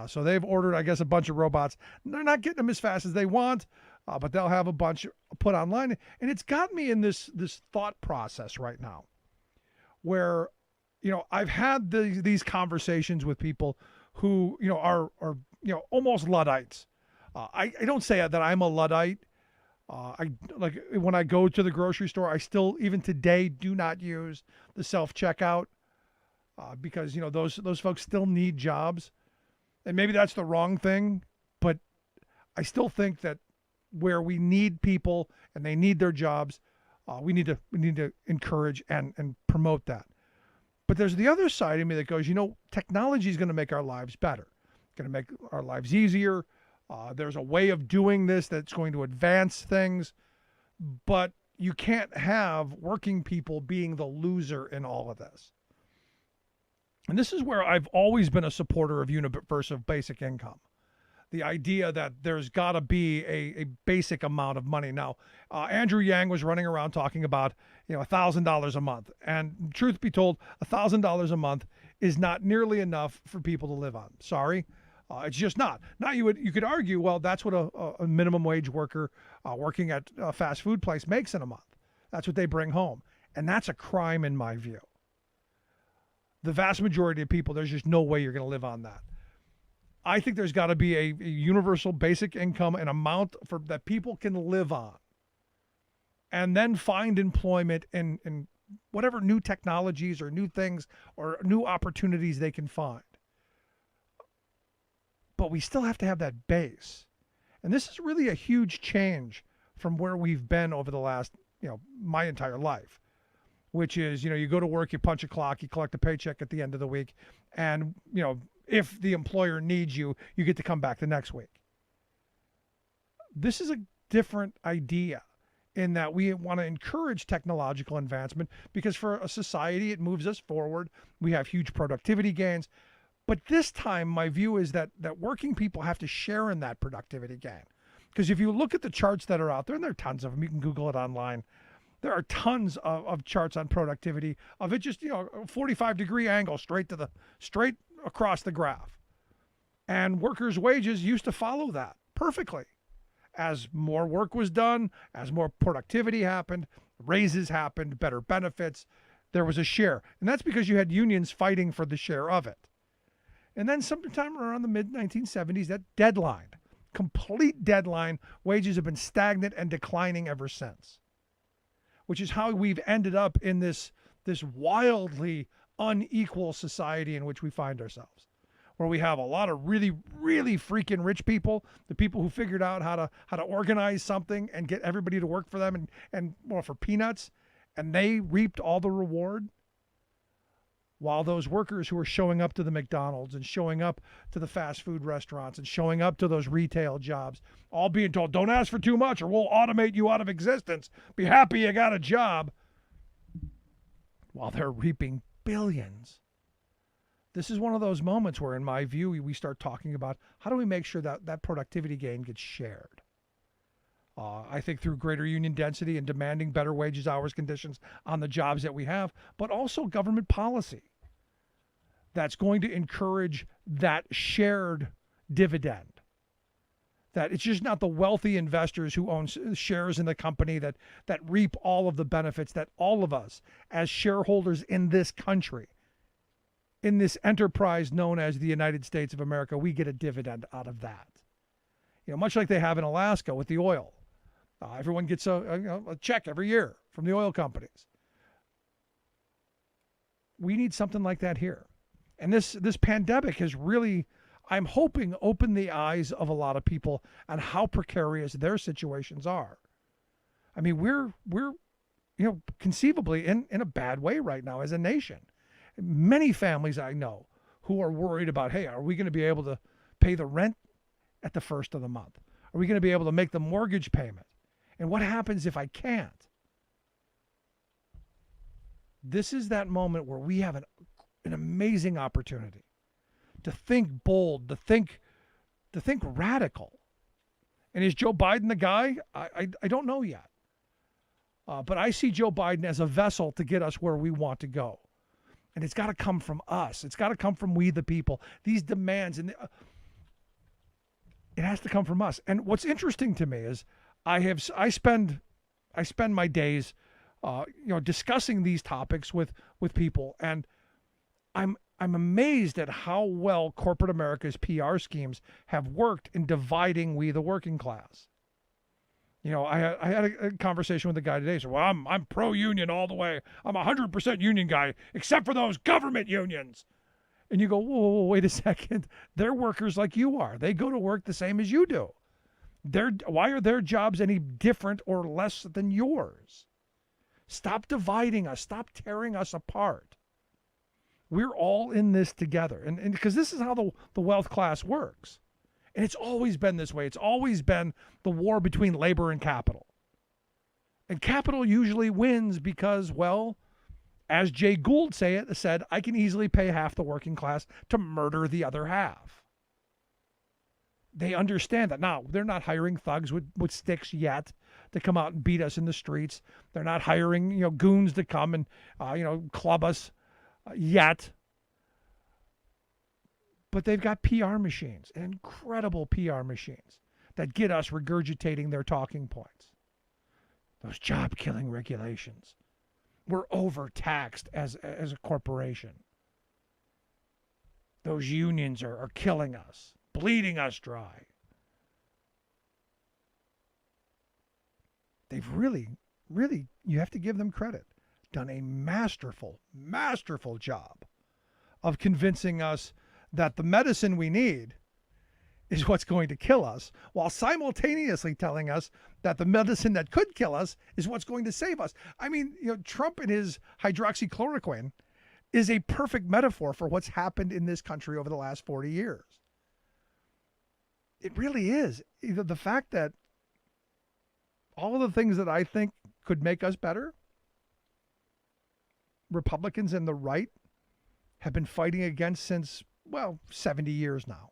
So they've ordered, I guess, a bunch of robots. They're not getting them as fast as they want, but they'll have a bunch put online. And it's got me in this thought process right now where, I've had these conversations with people who, are almost Luddites. I don't say that I'm a Luddite. When I go to the grocery store, I still, even today, do not use the self-checkout because, those folks still need jobs. And maybe that's the wrong thing, but I still think that where we need people and they need their jobs. We need to encourage and promote that. But there's the other side of me that goes, technology is going to make our lives better, going to make our lives easier. There's a way of doing this that's going to advance things, but you can't have working people being the loser in all of this. And this is where I've always been a supporter of universal basic income. The idea that there's got to be a basic amount of money. Now, Andrew Yang was running around talking about, $1,000 a month. And truth be told, $1,000 a month is not nearly enough for people to live on. Sorry. It's just not. Now, you could argue, well, that's what a minimum wage worker working at a fast food place makes in a month. That's what they bring home. And that's a crime in my view. The vast majority of people, there's just no way you're going to live on that. I think there's got to be a universal basic income, an amount that people can live on, and then find employment in whatever new technologies or new things or new opportunities they can find. But we still have to have that base. And this is really a huge change from where we've been over the last, my entire life, which is, you go to work, you punch a clock, you collect a paycheck at the end of the week, and, if the employer needs you, you get to come back the next week. This is a different idea in that we want to encourage technological advancement because for a society, it moves us forward. We have huge productivity gains. But this time, my view is that working people have to share in that productivity gain. Because if you look at the charts that are out there, and there are tons of them, you can Google it online, there are tons of charts on productivity of it just, 45-degree angle straight across the graph. And workers' wages used to follow that perfectly. As more work was done, as more productivity happened, raises happened, better benefits, there was a share. And that's because you had unions fighting for the share of it. And then sometime around the mid-1970s, that deadline, complete deadline, wages have been stagnant and declining ever since. Which is how we've ended up in this wildly unequal society in which we find ourselves, where we have a lot of really, really freaking rich people, the people who figured out how to organize something and get everybody to work for them and for peanuts, and they reaped all the reward, while those workers who are showing up to the McDonald's and showing up to the fast food restaurants and showing up to those retail jobs, all being told, don't ask for too much or we'll automate you out of existence. Be happy you got a job. While they're reaping billions. This is one of those moments where, in my view, we start talking about how do we make sure that productivity gain gets shared. I think through greater union density and demanding better wages, hours, conditions on the jobs that we have, but also government policy that's going to encourage that shared dividend. That it's just not the wealthy investors who own shares in the company that reap all of the benefits, that all of us as shareholders in this country, in this enterprise known as the United States of America, we get a dividend out of that. Much like they have in Alaska with the oil. Everyone gets a check every year from the oil companies. We need something like that here. And this pandemic has really, I'm hoping, opened the eyes of a lot of people on how precarious their situations are. I mean, we're conceivably in a bad way right now as a nation. Many families I know who are worried about, hey, are we going to be able to pay the rent at the first of the month? Are we going to be able to make the mortgage payment? And what happens if I can't? This is that moment where we have an amazing opportunity to think bold, to think radical. And is Joe Biden the guy? I don't know yet. But I see Joe Biden as a vessel to get us where we want to go. And it's got to come from us. It's got to come from we the people. These demands, and it has to come from us. And what's interesting to me is I spend my days discussing these topics with people, and I'm amazed at how well corporate America's PR schemes have worked in dividing we the working class. I had a conversation with a guy today. So, well, I'm pro-union all the way. I'm 100% union guy, except for those government unions. And you go, whoa, wait a second. They're workers like you are. They go to work the same as you do. Why are their jobs any different or less than yours? Stop dividing us. Stop tearing us apart. We're all in this together. And because this is how the wealth class works. And it's always been this way. It's always been the war between labor and capital. And capital usually wins because, well, as Jay Gould said, I can easily pay half the working class to murder the other half. They understand that. Now, they're not hiring thugs with sticks yet to come out and beat us in the streets. They're not hiring, goons to come and, club us yet. But they've got PR machines, incredible PR machines that get us regurgitating their talking points. Those job-killing regulations. We're overtaxed as a corporation. Those unions are killing us, bleeding us dry. They've really, you have to give them credit, done a masterful job of convincing us that the medicine we need is what's going to kill us, while simultaneously telling us that the medicine that could kill us is what's going to save us. I mean, Trump and his hydroxychloroquine is a perfect metaphor for what's happened in this country over the last 40 years. It really is. The fact that all of the things that I think could make us better, Republicans and the right have been fighting against since, 70 years now.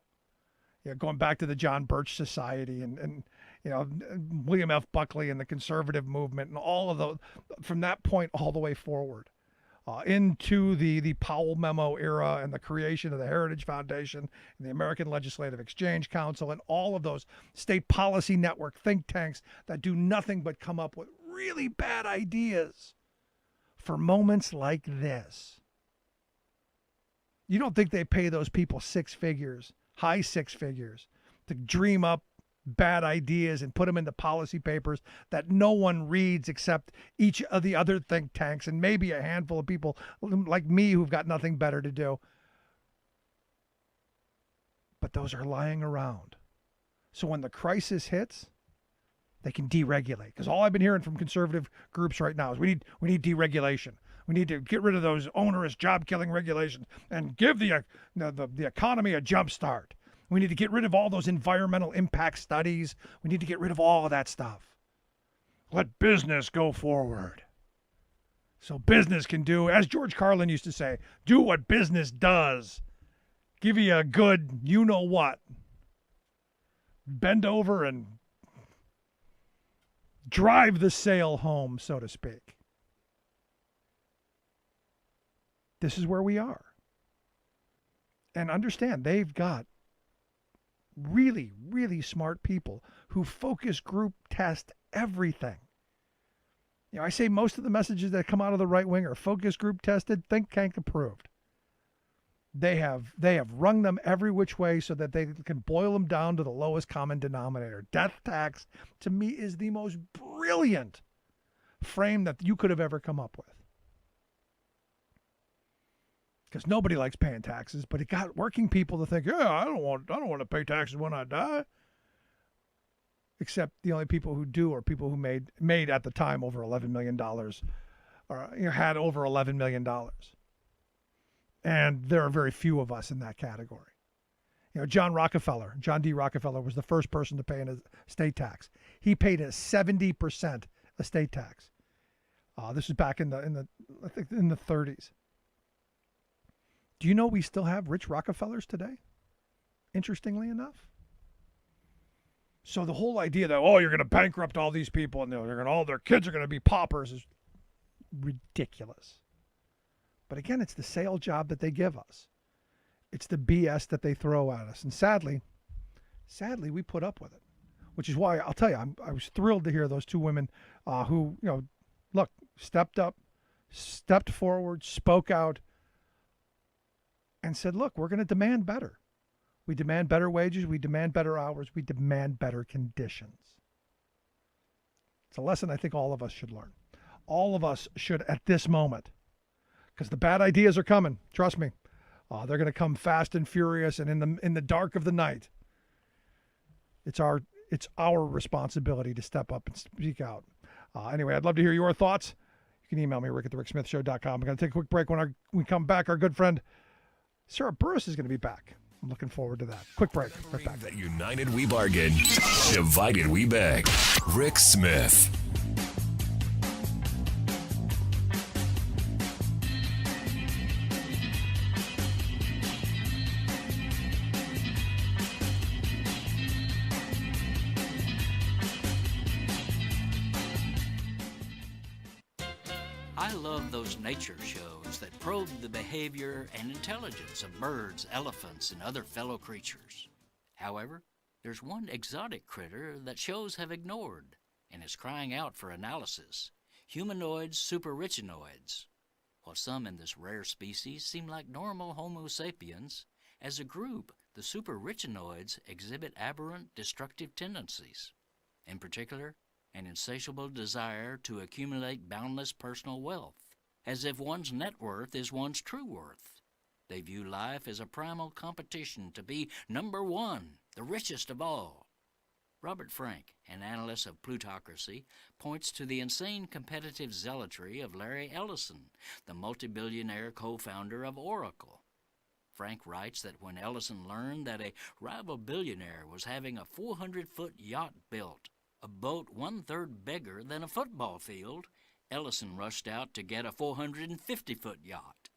Going back to the John Birch Society and William F. Buckley and the conservative movement and all of those, from that point all the way forward into the Powell Memo era and the creation of the Heritage Foundation and the American Legislative Exchange Council and all of those state policy network think tanks that do nothing but come up with really bad ideas for moments like this. You don't think they pay those people high six figures, to dream up bad ideas and put them into policy papers that no one reads except each of the other think tanks and maybe a handful of people like me who've got nothing better to do. But those are lying around. So when the crisis hits, they can deregulate. Because all I've been hearing from conservative groups right now is we need deregulation. We need to get rid of those onerous job-killing regulations and give the economy a jump start. We need to get rid of all those environmental impact studies. We need to get rid of all of that stuff. Let business go forward. So business can do, as George Carlin used to say, do what business does. Give you a good you-know-what. Bend over and drive the sale home, so to speak. This is where we are. And understand, they've got really, really smart people who focus group test everything. I say most of the messages that come out of the right wing are focus group tested, think tank approved. They have wrung them every which way so that they can boil them down to the lowest common denominator. Death tax, to me, is the most brilliant frame that you could have ever come up with. Because nobody likes paying taxes, but it got working people to think, I don't want to pay taxes when I die. Except the only people who do are people who made at the time over $11 million, or had over $11 million. And there are very few of us in that category. John D. Rockefeller was the first person to pay an estate tax. He paid a 70% estate tax. This is back in the 30s. Do you know we still have rich Rockefellers today? Interestingly enough. So the whole idea that, you're going to bankrupt all these people and all their kids are going to be paupers is ridiculous. But again, it's the sale job that they give us. It's the BS that they throw at us. And sadly, we put up with it, which is why I'll tell you, I was thrilled to hear those two women who, stepped up, stepped forward, spoke out, and said, look, we're going to demand better. We demand better wages. We demand better hours. We demand better conditions. It's a lesson I think all of us should learn. All of us should at this moment, because the bad ideas are coming. Trust me. They're going to come fast and furious and in the dark of the night. It's our it's our responsibility to step up and speak out. Anyway, I'd love to hear your thoughts. You can email me, rick@thericksmithshow.com. We're going to take a quick break. When we come back, our good friend Sarah Burris is going to be back. I'm looking forward to that. Quick break. Right back. That united we bargain, divided we beg. Rick Smith. I love those nature shows that probe the behavior and intelligence of birds, elephants, and other fellow creatures. However, there's one exotic critter that shows have ignored and is crying out for analysis: humanoids superricinoids. While some in this rare species seem like normal Homo sapiens, as a group, the superricinoids exhibit aberrant destructive tendencies. In particular, an insatiable desire to accumulate boundless personal wealth, as if one's net worth is one's true worth. They view life as a primal competition to be number one, the richest of all. Robert Frank, an analyst of plutocracy, points to the insane competitive zealotry of Larry Ellison, the multi-billionaire co-founder of Oracle. Frank writes that when Ellison learned that a rival billionaire was having a 400-foot yacht built, a boat one-third bigger than a football field, Ellison rushed out to get a 450-foot yacht.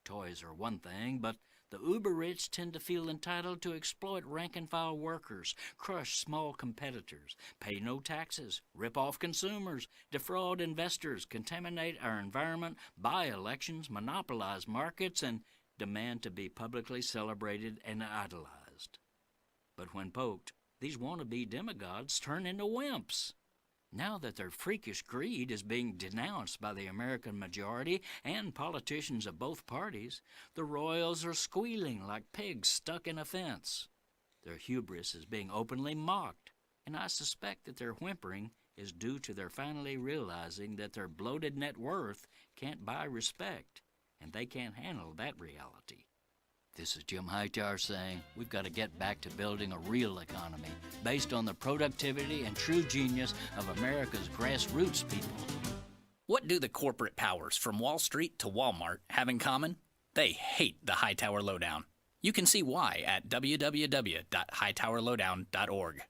Toys are one thing, but the uber-rich tend to feel entitled to exploit rank-and-file workers, crush small competitors, pay no taxes, rip off consumers, defraud investors, contaminate our environment, buy elections, monopolize markets, and demand to be publicly celebrated and idolized. But when poked, these wannabe demigods turn into wimps. Now that their freakish greed is being denounced by the American majority and politicians of both parties, the royals are squealing like pigs stuck in a fence. Their hubris is being openly mocked, and I suspect that their whimpering is due to their finally realizing that their bloated net worth can't buy respect, and they can't handle that reality. This is Jim Hightower saying we've got to get back to building a real economy based on the productivity and true genius of America's grassroots people. What do the corporate powers from Wall Street to Walmart have in common? They hate the Hightower Lowdown. You can see why at www.hightowerlowdown.org.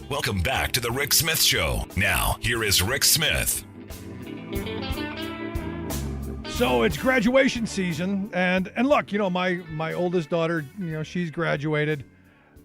Welcome back to the Rick Smith Show. Now, here is Rick Smith. So it's graduation season, and look, my oldest daughter, she's graduated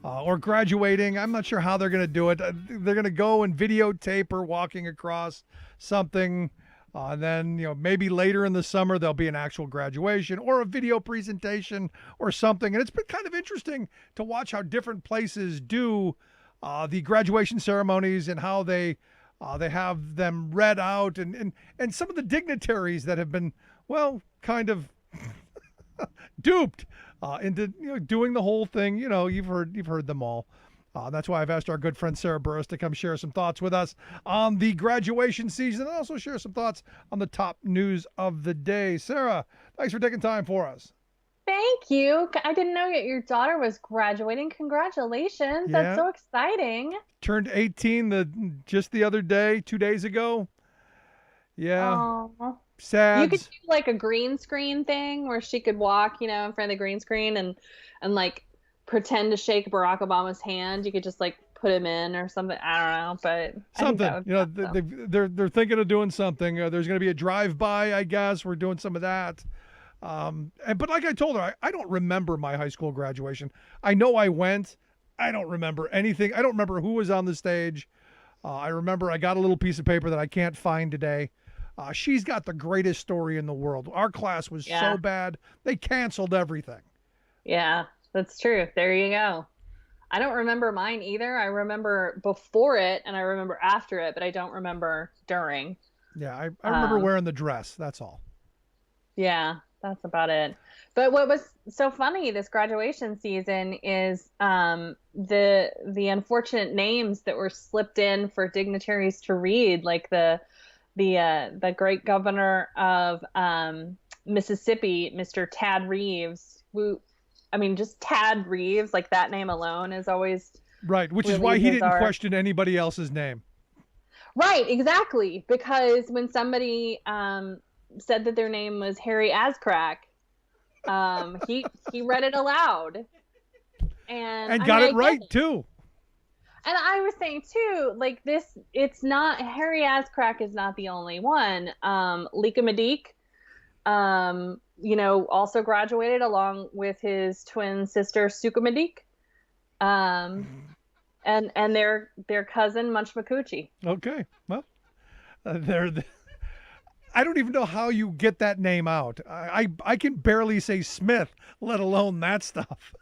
or graduating. I'm not sure how they're going to do it. They're going to go and videotape her walking across something. Then, maybe later in the summer, there'll be an actual graduation or a video presentation or something. And it's been kind of interesting to watch how different places do the graduation ceremonies and how they have them read out and some of the dignitaries that have been, well, kind of duped into doing the whole thing. You've heard them all. That's why I've asked our good friend Sarah Burris to come share some thoughts with us on the graduation season and also share some thoughts on the top news of the day. Sarah, thanks for taking time for us. Thank you. I didn't know that your daughter was graduating. Congratulations. Yeah. That's so exciting. Turned 18 just the other day, 2 days ago. Yeah. Aww. Sad. You could do like a green screen thing where she could walk, in front of the green screen and like pretend to shake Barack Obama's hand. You could just like put him in or something. I don't know, but something. They're thinking of doing something. There's going to be a drive-by, I guess. We're doing some of that. But like I told her, I don't remember my high school graduation. I know I went. I don't remember anything. I don't remember who was on the stage. I remember I got a little piece of paper that I can't find today. She's got the greatest story in the world. Our class was so bad, they canceled everything. Yeah, that's true. There you go. I don't remember mine either. I remember before it and I remember after it, but I don't remember during. Yeah, I remember wearing the dress. That's all. Yeah, that's about it. But what was so funny this graduation season is the unfortunate names that were slipped in for dignitaries to read, like the great governor of Mississippi, Mr. Tad Reeves, who I mean, just Tad Reeves, like that name alone is always Right, which is really why he didn't bizarre. question anybody else's name. Right, exactly. Because when somebody said that their name was Harry Ascrack, he read it aloud, and And I got mean, it I right, get it. too. And I was saying too, like this, it's not Harry Ascrack is not the only one. Lika Madik, also graduated along with his twin sister Suka Madik, and their cousin Munch McCoochie. Okay, well, I don't even know how you get that name out. I can barely say Smith, let alone that stuff.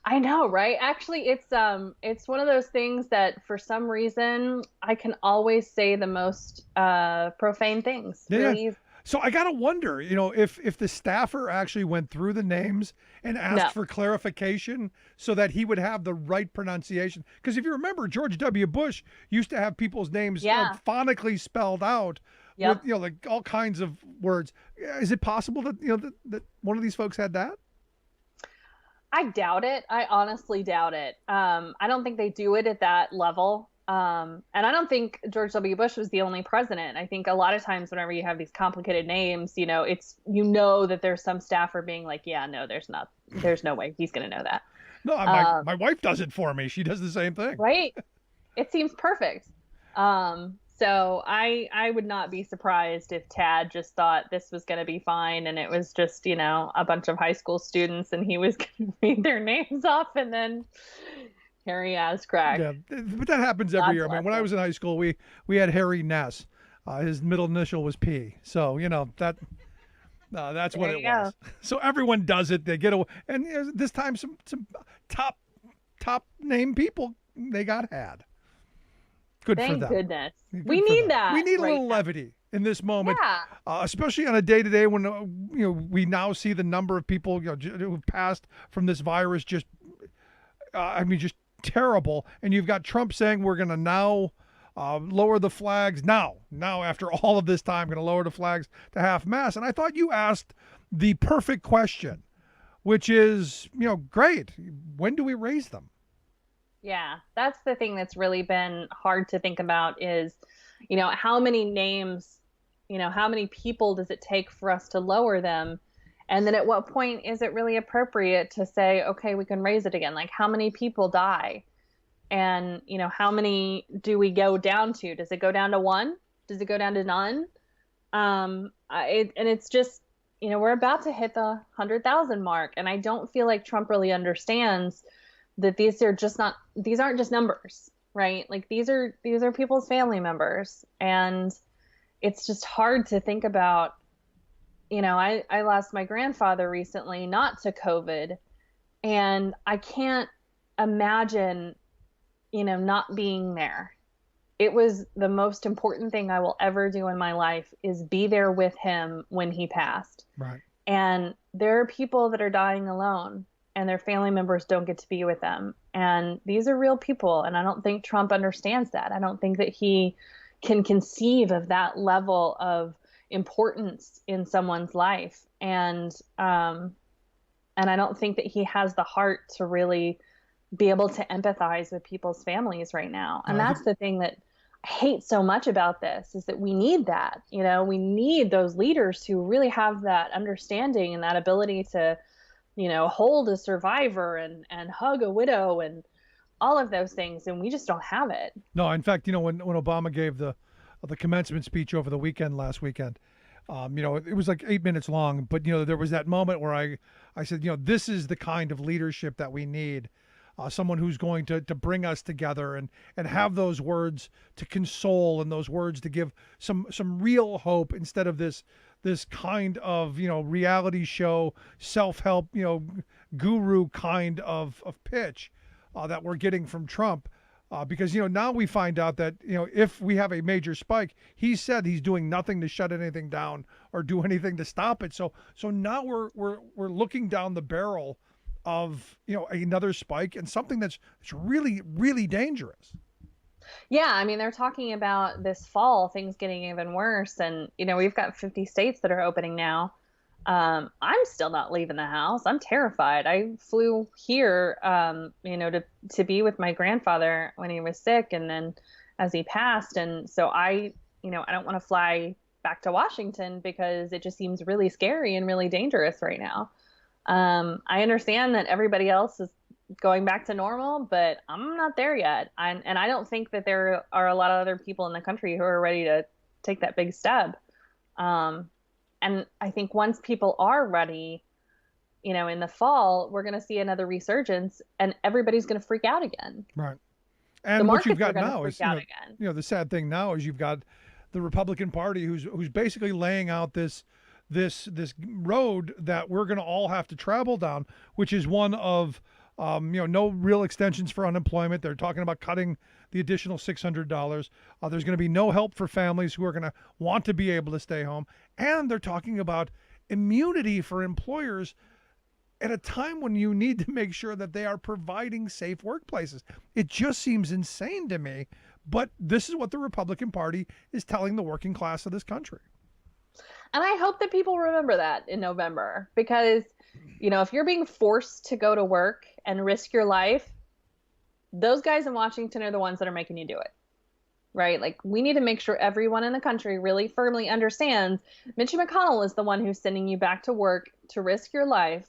I know, right? Actually, it's one of those things that for some reason I can always say the most profane things. Yeah. Really easy. So I gotta wonder, if the staffer actually went through the names and asked No. for clarification so that he would have the right pronunciation. Because if you remember, George W. Bush used to have people's names Yeah. phonically spelled out Yep. with like all kinds of words. Is it possible that that one of these folks had that? I doubt it. I honestly doubt it. I don't think they do it at that level. And I don't think George W. Bush was the only president. I think a lot of times whenever you have these complicated names, it's that there's some staffer being like, yeah, no, there's no way he's going to know that. No, my wife does it for me. She does the same thing. Right? It seems perfect. So I would not be surprised if Tad just thought this was going to be fine and it was just, a bunch of high school students and he was going to read their names off and then Harry Ascrack. Yeah, but that happens every year. I mean, when I was in high school, we had Harry Ness. His middle initial was P. So, that's what There it you was. So everyone does it. They get away. And this time some top name people they got had. Good for Thank them. goodness. Good We for need them. that. We need a right little now. levity in this moment, Yeah. especially on a day-to-day when we now see the number of people who've passed from this virus. Just terrible. And you've got Trump saying we're going to now lower the flags. Now after all of this time, going to lower the flags to half-mast. And I thought you asked the perfect question, which is, great. When do we raise them? Yeah, that's the thing that's really been hard to think about is, how many names, how many people does it take for us to lower them? And then at what point is it really appropriate to say, okay, we can raise it again? Like how many people die? And, how many do we go down to? Does it go down to one? Does it go down to none? And it's just, we're about to hit the 100,000 mark. And I don't feel like Trump really understands that these aren't just numbers, right? Like these are people's family members. And it's just hard to think about, I lost my grandfather recently, not to COVID. And I can't imagine, not being there. It was the most important thing I will ever do in my life is be there with him when he passed. Right. And there are people that are dying alone and their family members don't get to be with them. And these are real people. And I don't think Trump understands that. I don't think that he can conceive of that level of importance in someone's life. And I don't think that he has the heart to really be able to empathize with people's families right now. And that's the thing that I hate so much about this is that we need that, we need those leaders who really have that understanding and that ability to, hold a survivor and hug a widow and all of those things. And we just don't have it. No, in fact, when Obama gave the commencement speech over the last weekend, it was like 8 minutes long, but, there was that moment where I said, this is the kind of leadership that we need. Someone who's going to bring us together and have those words to console and those words to give some real hope instead of this kind of, reality show, self-help, guru kind of pitch that we're getting from Trump. Because, now we find out that, if we have a major spike, he said he's doing nothing to shut anything down or do anything to stop it. So now we're looking down the barrel of, another spike and something that's really, really dangerous. Yeah, I mean, they're talking about this fall, things getting even worse. And, we've got 50 states that are opening now. I'm still not leaving the house. I'm terrified. I flew here, to be with my grandfather when he was sick, and then as he passed. And so I don't want to fly back to Washington because it just seems really scary and really dangerous right now. I understand that everybody else is going back to normal, but I'm not there yet. And I don't think that there are a lot of other people in the country who are ready to take that big step. And I think once people are ready, in the fall, we're going to see another resurgence and everybody's going to freak out again. Right. And what you've got now is, again. The sad thing now is you've got the Republican Party who's basically laying out this road that we're going to all have to travel down, which is one of, no real extensions for unemployment. They're talking about cutting the additional $600. There's going to be no help for families who are going to want to be able to stay home. And they're talking about immunity for employers at a time when you need to make sure that they are providing safe workplaces. It just seems insane to me, but this is what the Republican Party is telling the working class of this country. And I hope that people remember that in November, because, if you're being forced to go to work and risk your life, those guys in Washington are the ones that are making you do it, right? Like, we need to make sure everyone in the country really firmly understands Mitch McConnell is the one who's sending you back to work to risk your life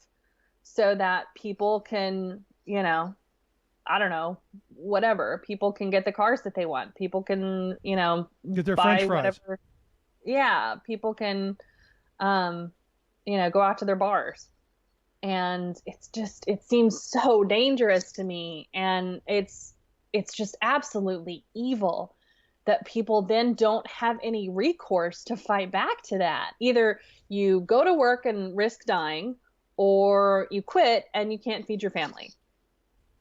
so that people can, I don't know, whatever. People can get the cars that they want. People can, get their buy French fries. Whatever. Yeah, people can, go out to their bars. And it seems so dangerous to me. And it's just absolutely evil that people then don't have any recourse to fight back to that. Either you go to work and risk dying, or you quit and you can't feed your family.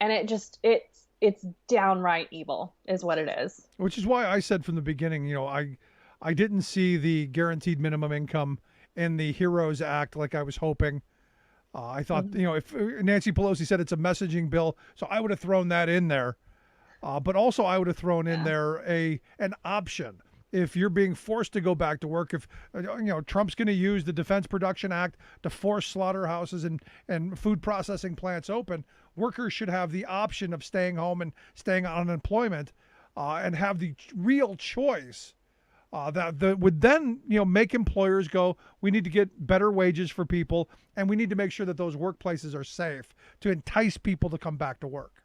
And it's downright evil is what it is. Which is why I said from the beginning, I didn't see the guaranteed minimum income in the HEROES Act like I was hoping. I thought, if Nancy Pelosi said it's a messaging bill, so I would have thrown that in there. But also I would have thrown in there an option. If you're being forced to go back to work, if Trump's going to use the Defense Production Act to force slaughterhouses and food processing plants open, workers should have the option of staying home and staying on unemployment, and have the real choice. That would then, make employers go, we need to get better wages for people, and we need to make sure that those workplaces are safe to entice people to come back to work.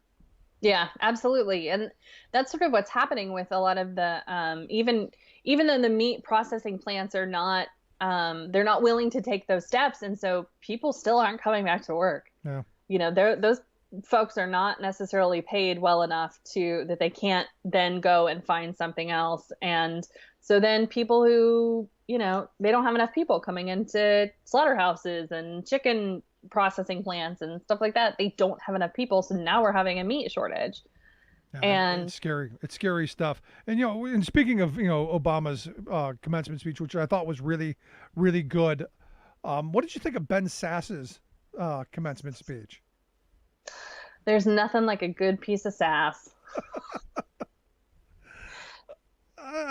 Yeah, absolutely. And that's sort of what's happening with a lot of the, even though the meat processing plants are not, they're not willing to take those steps. And so people still aren't coming back to work. Yeah. Those folks are not necessarily paid well enough that they can't then go and find something else. And so then people who, they don't have enough people coming into slaughterhouses and chicken processing plants and stuff like that. They don't have enough people. So now we're having a meat shortage. Yeah, and it's scary. It's scary stuff. And, and speaking of, Obama's commencement speech, which I thought was really, really good. What did you think of Ben Sass's commencement speech? There's nothing like a good piece of sass.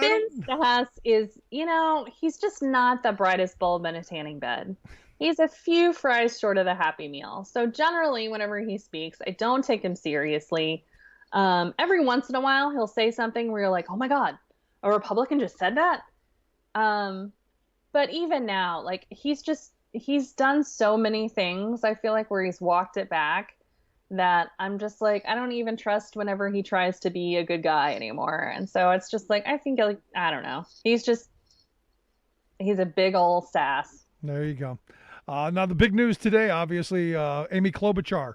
Ben Sass is, he's just not the brightest bulb in a tanning bed. He's a few fries short of the Happy Meal. So generally, whenever he speaks, I don't take him seriously. Every once in a while, he'll say something where you're like, oh my God, a Republican just said that? But even now, like, he's done so many things, I feel like, where he's walked it back, that I'm just like, I don't even trust whenever he tries to be a good guy anymore. And so it's just like, I think, like, I don't know. He's a big old sass. There you go. Now the big news today, obviously, Amy Klobuchar.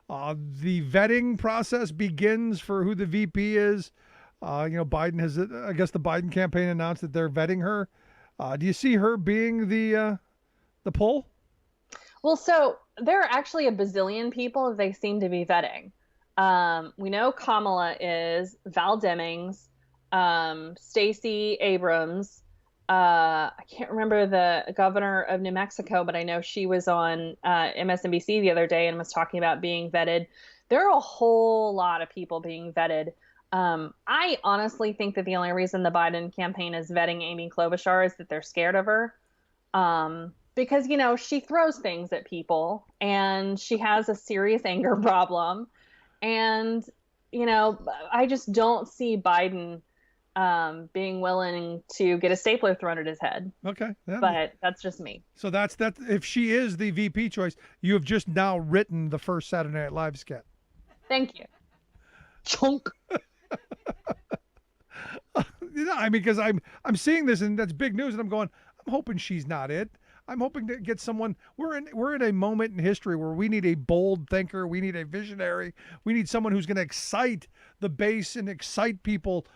The vetting process begins for who the VP is. Biden has, I guess the Biden campaign announced that they're vetting her. Do you see her being the pull? Well, so there are actually a bazillion people they seem to be vetting. We know Kamala is, Val Demings, Stacey Abrams. I can't remember the governor of New Mexico, but I know she was on MSNBC the other day and was talking about being vetted. There are a whole lot of people being vetted. I honestly think that the only reason the Biden campaign is vetting Amy Klobuchar is that they're scared of her. because, she throws things at people and she has a serious anger problem. And, I just don't see Biden being willing to get a stapler thrown at his head. Okay. Yeah. But that's just me. So that's that. If she is the VP choice, you have just now written the first Saturday Night Live skit. Thank you. Chunk. Because I'm seeing this and that's big news, and I'm hoping she's not it. I'm hoping to get someone. We're in a moment in history where we need a bold thinker. We need a visionary. We need someone who's going to excite the base and excite people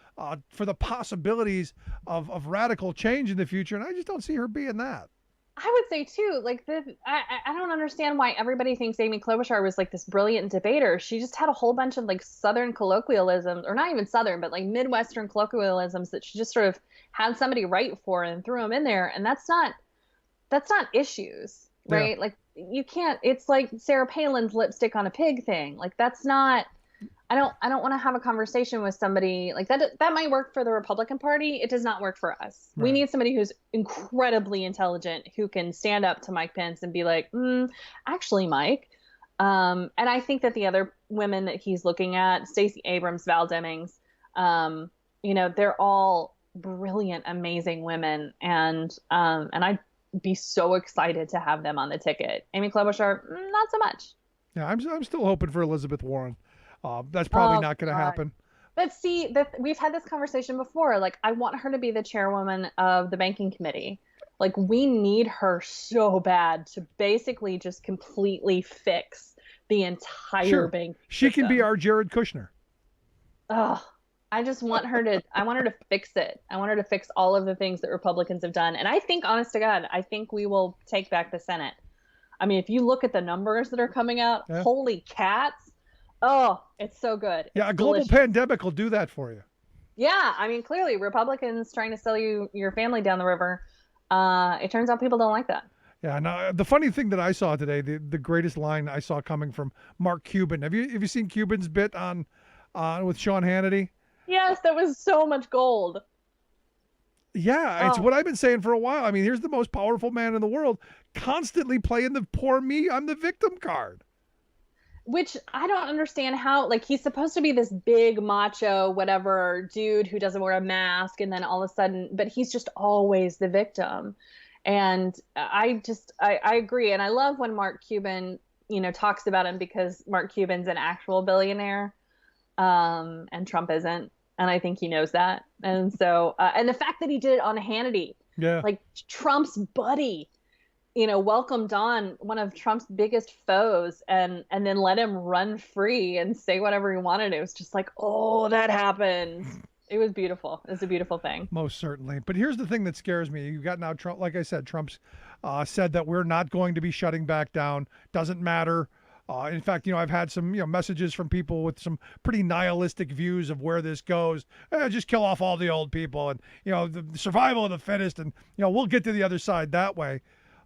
for the possibilities of radical change in the future. And I just don't see her being that. I would say too, like I don't understand why everybody thinks Amy Klobuchar was like this brilliant debater. She just had a whole bunch of like Southern colloquialisms, or not even Southern, but like Midwestern colloquialisms that she just sort of had somebody write for and threw them in there. And that's not issues, right? Yeah. Like you can't, it's like Sarah Palin's lipstick on a pig thing. Like that's not, I don't want to have a conversation with somebody like that. That might work for the Republican Party. It does not work for us. Right. We need somebody who's incredibly intelligent, who can stand up to Mike Pence and be like, actually, Mike. And I think that the other women that he's looking at, Stacey Abrams, Val Demings, they're all brilliant, amazing women. And I'd be so excited to have them on the ticket. Amy Klobuchar, not so much. Yeah, I'm still hoping for Elizabeth Warren. That's probably not going to happen. But see, we've had this conversation before. Like, I want her to be the chairwoman of the banking committee. Like, we need her so bad to basically just completely fix the entire bank system. She can be our Jared Kushner. Oh, I just want her to, I want her to fix it. I want her to fix all of the things that Republicans have done. And I think, honest to God, I think we will take back the Senate. I mean, if you look at the numbers that are coming out, holy cats. Oh, it's so good. Yeah, a global pandemic will do that for you. Yeah, I mean, clearly, Republicans trying to sell you your family down the river. It turns out people don't like that. Yeah, now the funny thing that I saw today, the greatest line I saw coming from Mark Cuban. Have you seen Cuban's bit on with Sean Hannity? Yes, that was so much gold. Yeah, it's what I've been saying for a while. I mean, here's the most powerful man in the world, constantly playing the poor me, I'm the victim card. Which I don't understand how, like, he's supposed to be this big macho, whatever dude who doesn't wear a mask. And then all of a sudden, but he's just always the victim. And I agree. And I love when Mark Cuban, talks about him, because Mark Cuban's an actual billionaire. And Trump isn't. And I think he knows that. And so, and the fact that he did it on Hannity, like Trump's buddy, welcomed on one of Trump's biggest foes and then let him run free and say whatever he wanted. It was just like, oh, that happened. It was beautiful. It's a beautiful thing. Most certainly. But here's the thing that scares me. You've got now Trump, like I said, Trump's said that we're not going to be shutting back down. Doesn't matter. In fact, I've had some, messages from people with some pretty nihilistic views of where this goes. Just kill off all the old people and, the survival of the fittest. And, we'll get to the other side that way.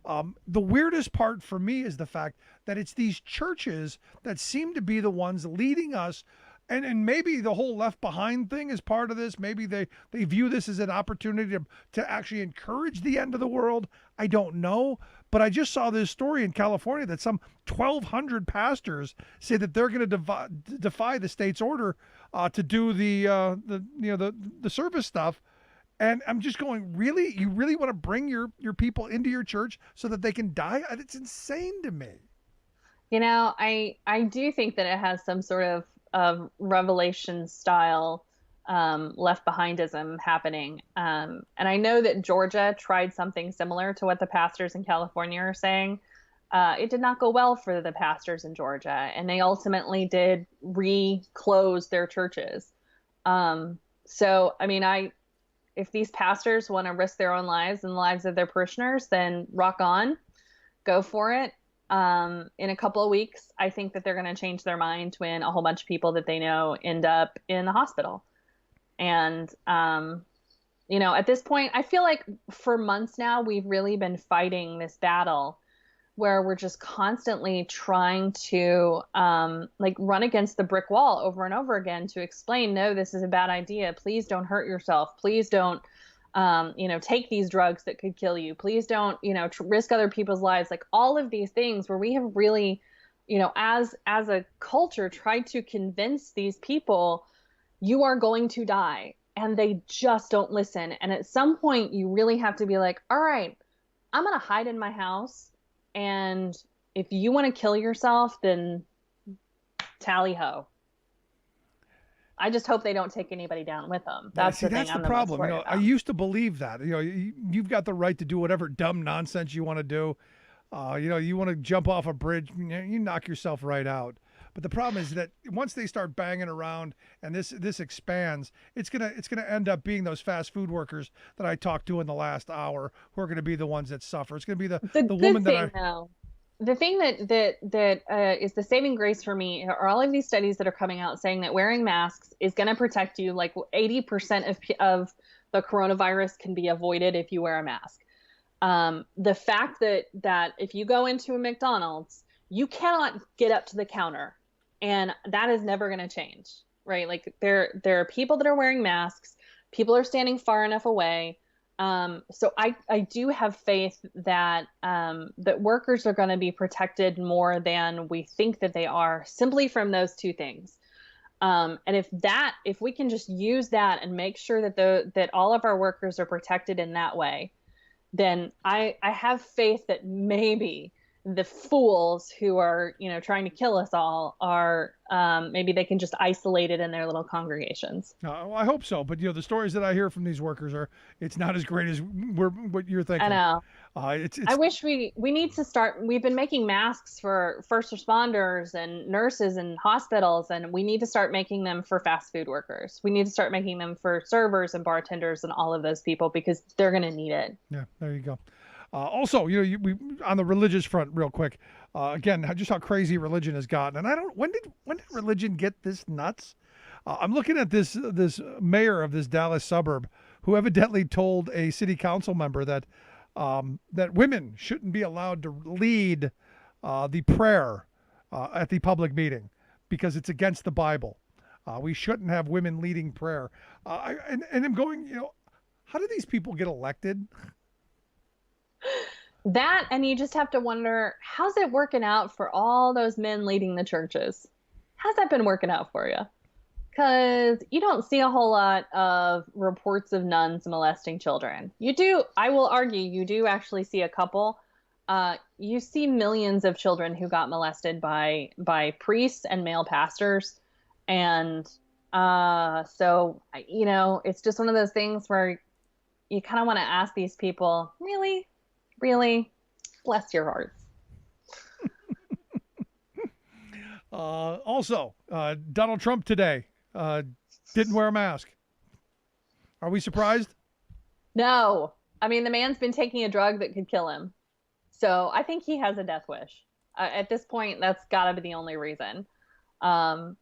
The weirdest part for me is the fact that it's these churches that seem to be the ones leading us. And maybe the whole Left Behind thing is part of this. Maybe they view this as an opportunity to actually encourage the end of the world. I don't know. But I just saw this story in California that some 1,200 pastors say that they're going to defy the state's order to do the service stuff. And I'm just going, really? You really want to bring your people into your church so that they can die? It's insane to me. I do think that it has some sort of Revelation style Left Behindism happening. And I know that Georgia tried something similar to what the pastors in California are saying. It did not go well for the pastors in Georgia, and they ultimately did re-close their churches. So, I mean, if these pastors want to risk their own lives and the lives of their parishioners, then rock on, go for it. In a couple of weeks, I think that they're going to change their mind when a whole bunch of people that they know end up in the hospital. And, at this point, I feel like for months now, we've really been fighting this battle where we're just constantly trying to, run against the brick wall over and over again to explain, no, this is a bad idea. Please don't hurt yourself. Please don't, take these drugs that could kill you. Please don't, risk other people's lives. Like all of these things where we have really, as a culture tried to convince these people you are going to die, and they just don't listen. And at some point you really have to be like, all right, I'm going to hide in my house. And if you want to kill yourself, then tally ho. I just hope they don't take anybody down with them. That's the thing. That's the problem. I used to believe that. You've got the right to do whatever dumb nonsense you want to do. You want to jump off a bridge, you knock yourself right out. But the problem is that once they start banging around and this expands, it's gonna end up being those fast food workers that I talked to in the last hour who are going to be the ones that suffer. It's going to be the woman The thing that is the saving grace for me are all of these studies that are coming out saying that wearing masks is going to protect you. Like 80% of the coronavirus can be avoided if you wear a mask. The fact that if you go into a McDonald's, you cannot get up to the counter, and that is never going to change, right? Like there are people that are wearing masks, people are standing far enough away. So I do have faith that that workers are going to be protected more than we think that they are, simply from those two things. And if we can just use that and make sure that all of our workers are protected in that way, then I have faith that maybe the fools who are, trying to kill us all are, maybe they can just isolate it in their little congregations. I hope so. But, the stories that I hear from these workers it's not as great as what you're thinking. I know. I wish we need to start. We've been making masks for first responders and nurses and hospitals, and we need to start making them for fast food workers. We need to start making them for servers and bartenders and all of those people, because they're going to need it. Yeah, there you go. Also, we on the religious front, real quick. Again, just how crazy religion has gotten, and when did religion get this nuts? I'm looking at this mayor of this Dallas suburb who evidently told a city council member that women shouldn't be allowed to lead the prayer at the public meeting because it's against the Bible. We shouldn't have women leading prayer. And I'm going, how do these people get elected? That, and you just have to wonder, how's it working out for all those men leading the churches? How's that been working out for you? Because you don't see a whole lot of reports of nuns molesting children. You do, I will argue, you do actually see a couple. You see millions of children who got molested by priests and male pastors. And so, it's just one of those things where you kind of want to ask these people, really? Bless your hearts. Also, Donald Trump today didn't wear a mask. Are we surprised? No. I mean, the man's been taking a drug that could kill him. So I think he has a death wish. At this point, that's got to be the only reason. The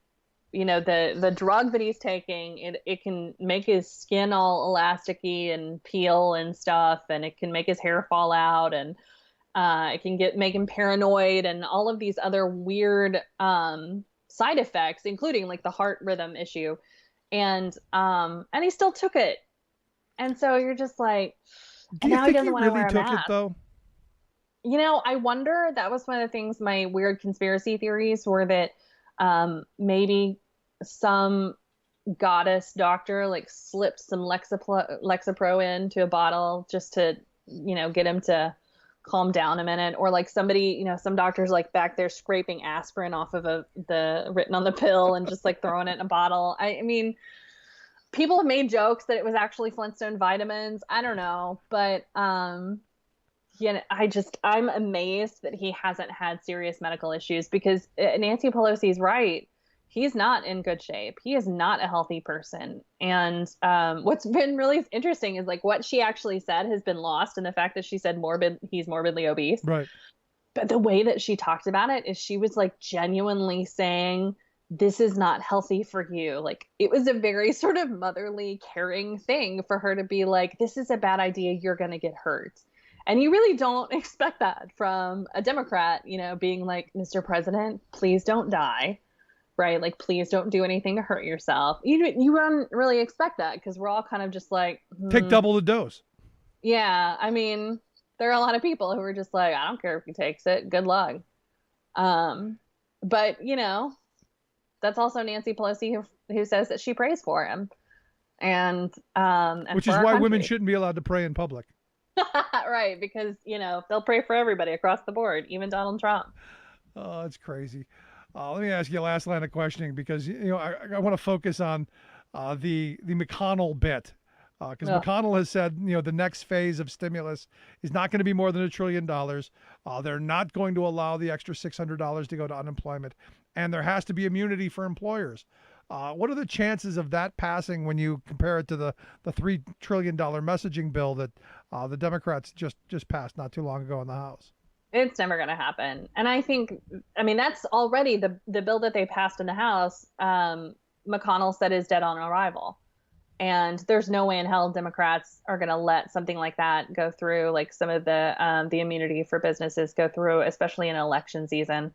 drug that he's taking, it can make his skin all elasticy and peel and stuff, and it can make his hair fall out, and it can make him paranoid and all of these other weird side effects, including like the heart rhythm issue. And he still took it. And so you're just like, do you now think he doesn't want to wear a took mask. It though? I wonder, that was one of the things, my weird conspiracy theories were that maybe some goddess doctor like slipped some Lexapro into a bottle just to, get him to calm down a minute, or like somebody, some doctors like back there scraping aspirin off of the written on the pill and just like throwing it in a bottle. I mean, people have made jokes that it was actually Flintstone vitamins. I don't know, but I'm amazed that he hasn't had serious medical issues, because Nancy Pelosi's right. He's not in good shape. He is not a healthy person. And what's been really interesting is like what she actually said has been lost in the fact that she said he's morbidly obese. Right. But the way that she talked about it is she was like genuinely saying, this is not healthy for you. Like it was a very sort of motherly, caring thing for her to be like, this is a bad idea. You're going to get hurt. And you really don't expect that from a Democrat, being like, Mr. President, please don't die. right? Like, please don't do anything to hurt yourself. You wouldn't really expect that because we're all kind of just like, Take double the dose. Yeah, I mean, there are a lot of people who are just like, I don't care if he takes it. Good luck. But that's also Nancy Pelosi who says that she prays for him, and which is why women shouldn't be allowed to pray in public. Right, because they'll pray for everybody across the board, even Donald Trump. Oh, it's crazy. Let me ask you a last line of questioning because I want to focus on the McConnell bit. Because McConnell has said, the next phase of stimulus is not going to be more than $1 trillion. They're not going to allow the extra $600 to go to unemployment. And there has to be immunity for employers. What are the chances of that passing when you compare it to the $3 trillion messaging bill that the Democrats just passed not too long ago in the House? It's never going to happen. And I think, that's already the bill that they passed in the House, McConnell said is dead on arrival. And there's no way in hell Democrats are going to let something like that go through, like some of the immunity for businesses go through, especially in election season.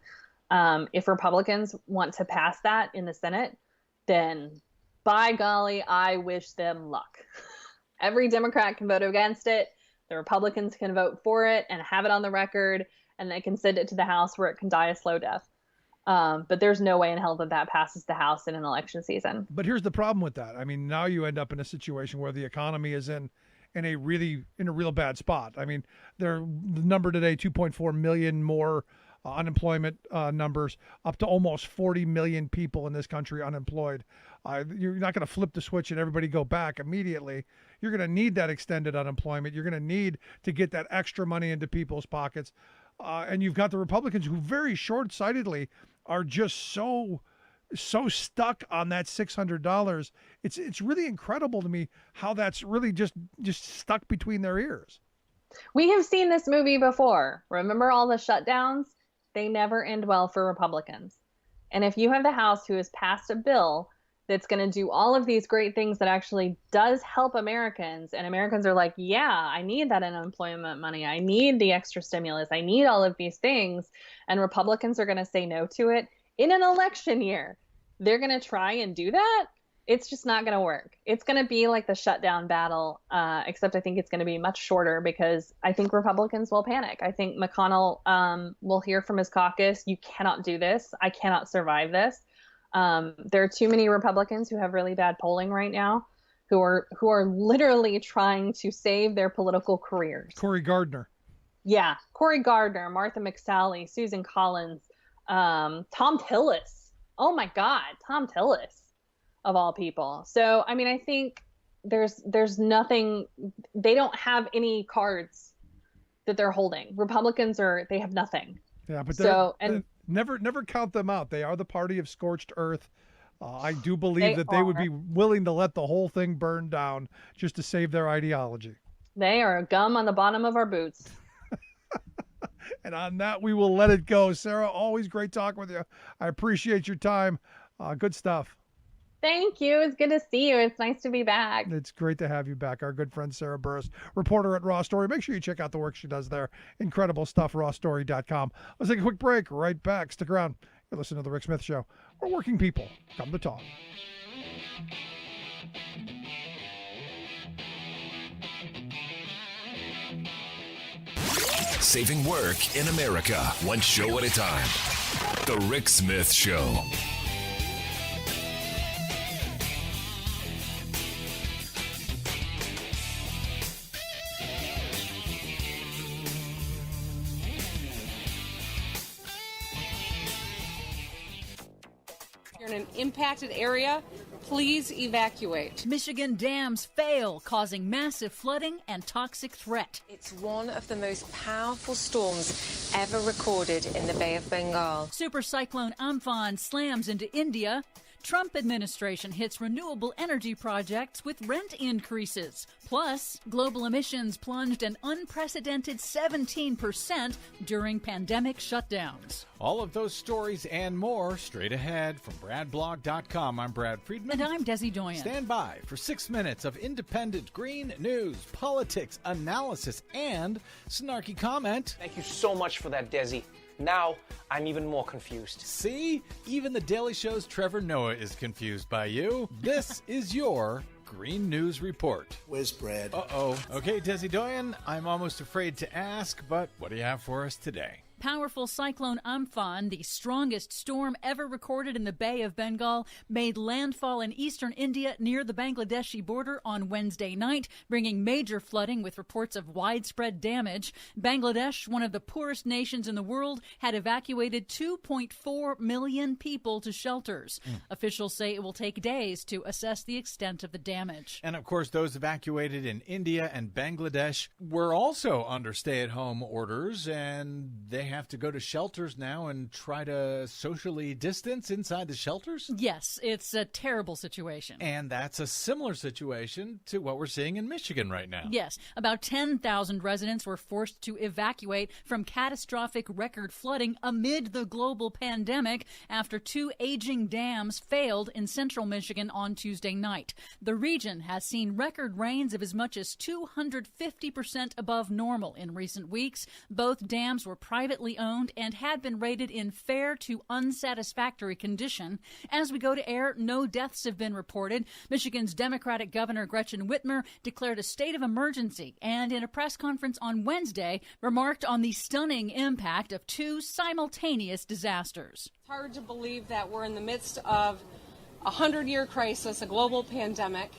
If Republicans want to pass that in the Senate, then by golly, I wish them luck. Every Democrat can vote against it. The Republicans can vote for it and have it on the record, and they can send it to the House where it can die a slow death. But there's no way in hell that passes the House in an election season. But here's the problem with that. Now you end up in a situation where the economy is in a real bad spot. The number today, 2.4 million more unemployment numbers, up to almost 40 million people in this country unemployed. You're not going to flip the switch and everybody go back immediately. You're going to need that extended unemployment. You're going to need to get that extra money into people's pockets. And you've got the Republicans who very short-sightedly are just so stuck on that $600. It's really incredible to me how that's really just stuck between their ears. We have seen this movie before. Remember all the shutdowns? They never end well for Republicans. And if you have the House who has passed a bill that's going to do all of these great things that actually does help Americans, and Americans are like, yeah, I need that unemployment money. I need the extra stimulus. I need all of these things. And Republicans are going to say no to it in an election year. They're going to try and do that. It's just not going to work. It's going to be like the shutdown battle, except I think it's going to be much shorter because I think Republicans will panic. I think McConnell will hear from his caucus, you cannot do this. I cannot survive this. There are too many Republicans who have really bad polling right now who are literally trying to save their political careers. Cory Gardner. Yeah. Cory Gardner, Martha McSally, Susan Collins, Tom Tillis. Oh my God. Tom Tillis of all people. So, I think there's nothing, they don't have any cards that they're holding. Republicans they have nothing. Yeah, but never count them out. They are the party of scorched earth. I do believe that they would be willing to let the whole thing burn down just to save their ideology. They are gum on the bottom of our boots. And on that, we will let it go. Sarah, always great talking with you. I appreciate your time. Good stuff. Thank you. It's good to see you. It's nice to be back. It's great to have you back. Our good friend Sarah Burris, reporter at Raw Story. Make sure you check out the work she does there. Incredible stuff, rawstory.com. Let's take a quick break. Right back. Stick around. You're listening to The Rick Smith Show, where working people come to talk. Saving work in America, one show at a time. The Rick Smith Show. In an impacted area, please evacuate. Michigan dams fail, causing massive flooding and toxic threat. It's one of the most powerful storms ever recorded in the Bay of Bengal. Super cyclone Amphan slams into India. Trump administration hits renewable energy projects with rent increases. Plus, global emissions plunged an unprecedented 17% during pandemic shutdowns. All of those stories and more straight ahead from BradBlog.com. I'm Brad Friedman. And I'm Desi Doyen. Stand by for 6 minutes of independent green news, politics, analysis, and snarky comment. Thank you so much for that, Desi. Now, I'm even more confused. See? Even The Daily Show's Trevor Noah is confused by you. This is your Green News Report. Where's Brad? Uh-oh. Okay, Desi Doyen, I'm almost afraid to ask, but what do you have for us today? Powerful cyclone Amphan, the strongest storm ever recorded in the Bay of Bengal, made landfall in eastern India near the Bangladeshi border on Wednesday night, bringing major flooding with reports of widespread damage. Bangladesh, one of the poorest nations in the world, had evacuated 2.4 million people to shelters. Officials say it will take days to assess the extent of the damage. And of course, those evacuated in India and Bangladesh were also under stay-at-home orders, and they have to go to shelters now and try to socially distance inside the shelters? Yes, it's a terrible situation. And that's a similar situation to what we're seeing in Michigan right now. Yes, about 10,000 residents were forced to evacuate from catastrophic record flooding amid the global pandemic after 2 aging dams failed in central Michigan on Tuesday night. The region has seen record rains of as much as 250% above normal in recent weeks. Both dams were privately owned and had been rated in fair to unsatisfactory condition. As we go to air, no deaths have been reported. Michigan's Democratic Governor Gretchen Whitmer declared a state of emergency and in a press conference on Wednesday remarked on the stunning impact of 2 simultaneous disasters. It's hard to believe that we're in the midst of a 100-year crisis, a global pandemic,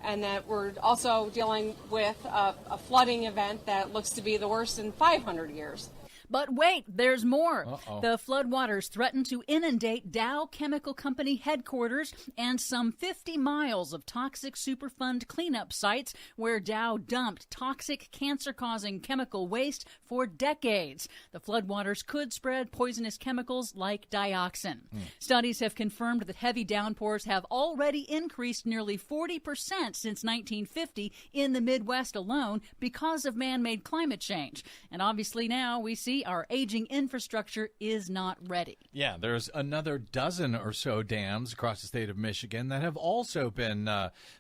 and that we're also dealing with a flooding event that looks to be the worst in 500 years. But wait, there's more. Uh-oh. The floodwaters threaten to inundate Dow Chemical Company headquarters and some 50 miles of toxic Superfund cleanup sites where Dow dumped toxic, cancer-causing chemical waste for decades. The floodwaters could spread poisonous chemicals like dioxin. Studies have confirmed that heavy downpours have already increased nearly 40% since 1950 in the Midwest alone because of man-made climate change. And obviously now we see our aging infrastructure is not ready. Yeah, there's another dozen or so dams across the state of Michigan that have also been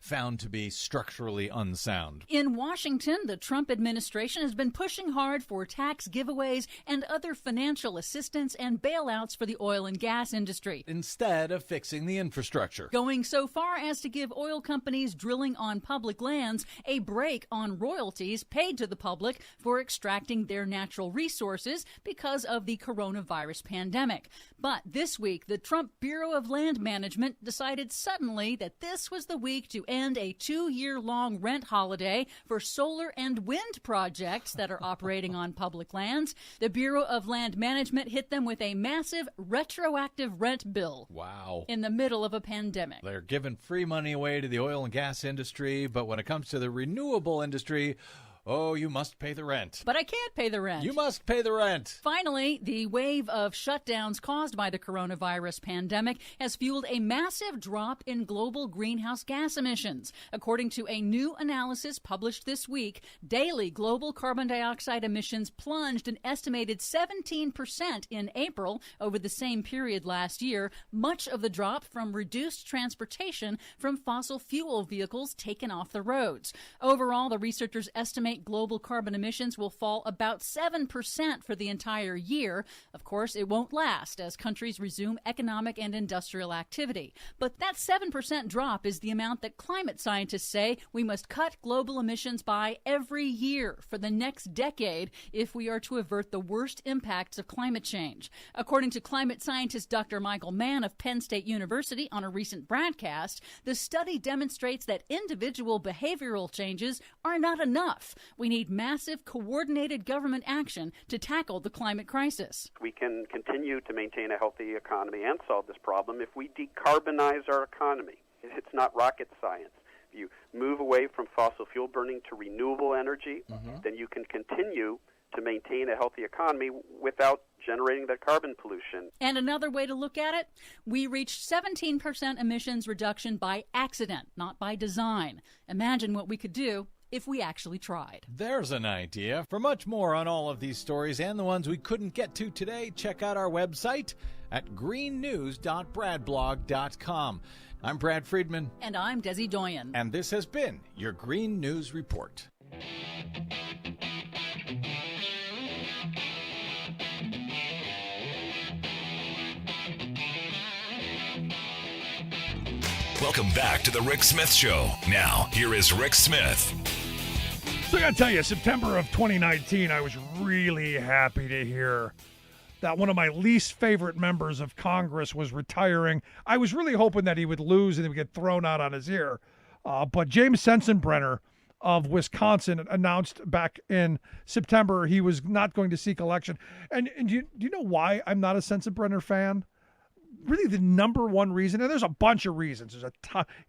found to be structurally unsound. In Washington, the Trump administration has been pushing hard for tax giveaways and other financial assistance and bailouts for the oil and gas industry, instead of fixing the infrastructure. Going so far as to give oil companies drilling on public lands a break on royalties paid to the public for extracting their natural resources because of the coronavirus pandemic. But this week, the Trump Bureau of Land Management decided suddenly that this was the week to end a 2-year-long rent holiday for solar and wind projects that are operating on public lands. The Bureau of Land Management hit them with a massive retroactive rent bill. Wow. In the middle of a pandemic. They're giving free money away to the oil and gas industry, but when it comes to the renewable industry, oh, you must pay the rent. But I can't pay the rent. You must pay the rent. Finally, the wave of shutdowns caused by the coronavirus pandemic has fueled a massive drop in global greenhouse gas emissions. According to a new analysis published this week, daily global carbon dioxide emissions plunged an estimated 17% in April over the same period last year, much of the drop from reduced transportation from fossil fuel vehicles taken off the roads. Overall, the researchers estimate global carbon emissions will fall about 7% for the entire year. Of course, it won't last as countries resume economic and industrial activity. But that 7% drop is the amount that climate scientists say we must cut global emissions by every year for the next decade if we are to avert the worst impacts of climate change. According to climate scientist Dr. Michael Mann of Penn State University on a recent broadcast, the study demonstrates that individual behavioral changes are not enough. We need massive, coordinated government action to tackle the climate crisis. We can continue to maintain a healthy economy and solve this problem if we decarbonize our economy. It's not rocket science. If you move away from fossil fuel burning to renewable energy, then you can continue to maintain a healthy economy without generating that carbon pollution. And another way to look at it, we reached 17% emissions reduction by accident, not by design. Imagine what we could do if we actually tried. There's an idea. For much more on all of these stories and the ones we couldn't get to today, check out our website at greennews.bradblog.com. I'm Brad Friedman. And I'm Desi Doyen. And this has been your Green News Report. Welcome back to the Rick Smith Show. Now, here is Rick Smith. So I got to tell you, September of 2019, I was really happy to hear that one of my least favorite members of Congress was retiring. I was really hoping that he would lose and he would get thrown out on his ear. But James Sensenbrenner of Wisconsin announced back in September he was not going to seek election. And do you know why I'm not a Sensenbrenner fan? Really, the number one reason, and there's a bunch of reasons.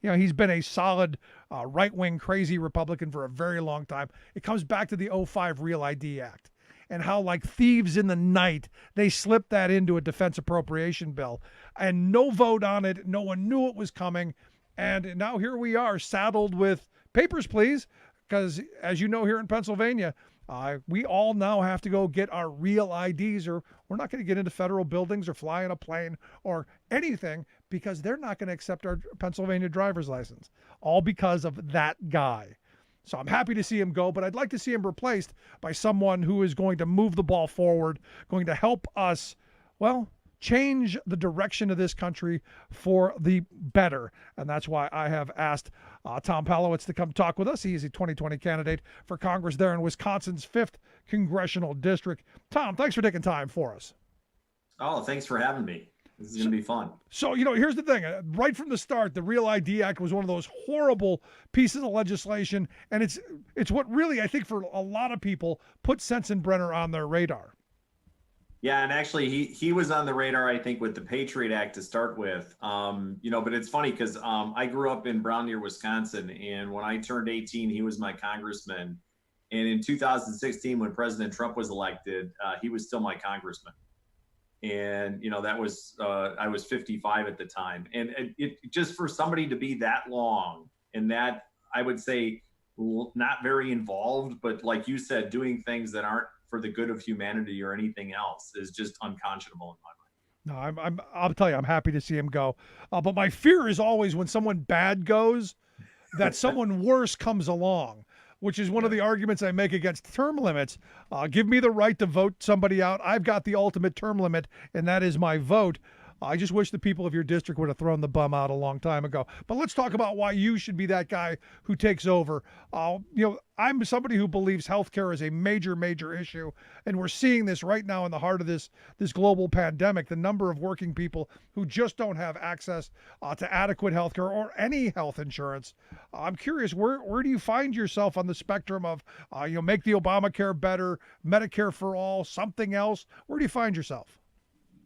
He's been a solid right-wing crazy Republican for a very long time. It comes back to the 05 Real ID Act and how, like thieves in the night, they slipped that into a defense appropriation bill and no vote on it. No one knew it was coming. And now here we are saddled with papers, please, because as you know, here in Pennsylvania, we all now have to go get our real IDs, or we're not going to get into federal buildings or fly in a plane or anything because they're not going to accept our Pennsylvania driver's license, all because of that guy. So I'm happy to see him go, but I'd like to see him replaced by someone who is going to move the ball forward, going to help us, change the direction of this country for the better. And that's why I have asked Tom Palowitz to come talk with us. He is a 2020 candidate for Congress there in Wisconsin's 5th Congressional District. Tom, thanks for taking time for us. Oh, thanks for having me. This is going to be fun. So, here's the thing. Right from the start, the Real ID Act was one of those horrible pieces of legislation. And it's what really, I think, for a lot of people, put Sensenbrenner on their radar. Yeah, and actually he was on the radar, I think, with the Patriot Act to start with. But it's funny because I grew up in Brown Deer, Wisconsin, and when I turned 18, he was my congressman. And in 2016, when President Trump was elected, he was still my congressman. And that was I was 55 at the time, and it just for somebody to be that long and that, I would say, not very involved, but like you said, doing things that aren't for the good of humanity or anything else is just unconscionable in my mind. No, I'll tell you, I'm happy to see him go. But my fear is always when someone bad goes, that someone worse comes along, which is one of the arguments I make against term limits. Give me the right to vote somebody out. I've got the ultimate term limit, and that is my vote. I just wish the people of your district would have thrown the bum out a long time ago. But let's talk about why you should be that guy who takes over. I'm somebody who believes healthcare is a major, major issue, and we're seeing this right now in the heart of this global pandemic. The number of working people who just don't have access to adequate healthcare or any health insurance. I'm curious, where do you find yourself on the spectrum of make the Obamacare better, Medicare for all, something else? Where do you find yourself?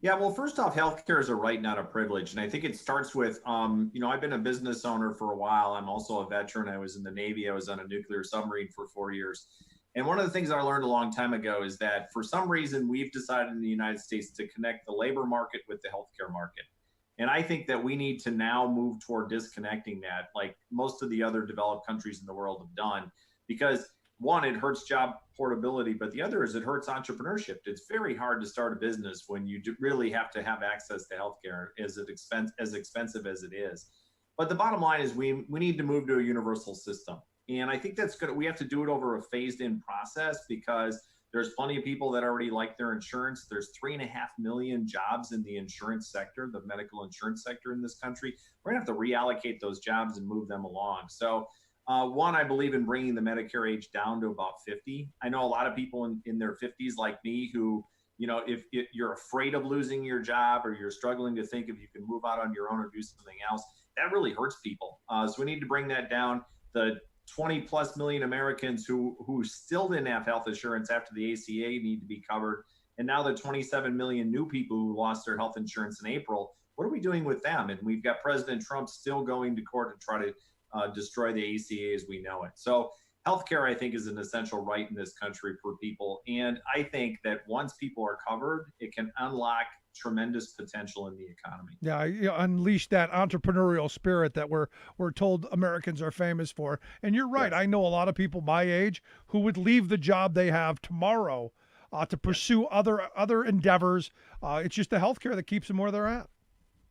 Yeah, well, first off, healthcare is a right, not a privilege. And I think it starts with, I've been a business owner for a while. I'm also a veteran. I was in the Navy. I was on a nuclear submarine for 4 years. And one of the things I learned a long time ago is that for some reason, we've decided in the United States to connect the labor market with the healthcare market. And I think that we need to now move toward disconnecting that, like most of the other developed countries in the world have done, because one, it hurts job portability, but the other is it hurts entrepreneurship. It's very hard to start a business when you really have to have access to healthcare, as expensive as it is. But the bottom line is we need to move to a universal system. And I think that's good. We have to do it over a phased-in process because there's plenty of people that already like their insurance. There's 3.5 million jobs in the insurance sector, the medical insurance sector in this country. We're going to have to reallocate those jobs and move them along. So one, I believe in bringing the Medicare age down to about 50. I know a lot of people in their 50s like me who, if you're afraid of losing your job or you're struggling to think if you can move out on your own or do something else, that really hurts people. So we need to bring that down. The 20 plus million Americans who still didn't have health insurance after the ACA need to be covered. And now the 27 million new people who lost their health insurance in April, what are we doing with them? And we've got President Trump still going to court to try to destroy the ACA as we know it. So healthcare, I think, is an essential right in this country for people. And I think that once people are covered, it can unlock tremendous potential in the economy. Yeah, unleash that entrepreneurial spirit that we're told Americans are famous for. And you're right. Yes. I know a lot of people my age who would leave the job they have tomorrow to pursue other endeavors. It's just the healthcare that keeps them where they're at.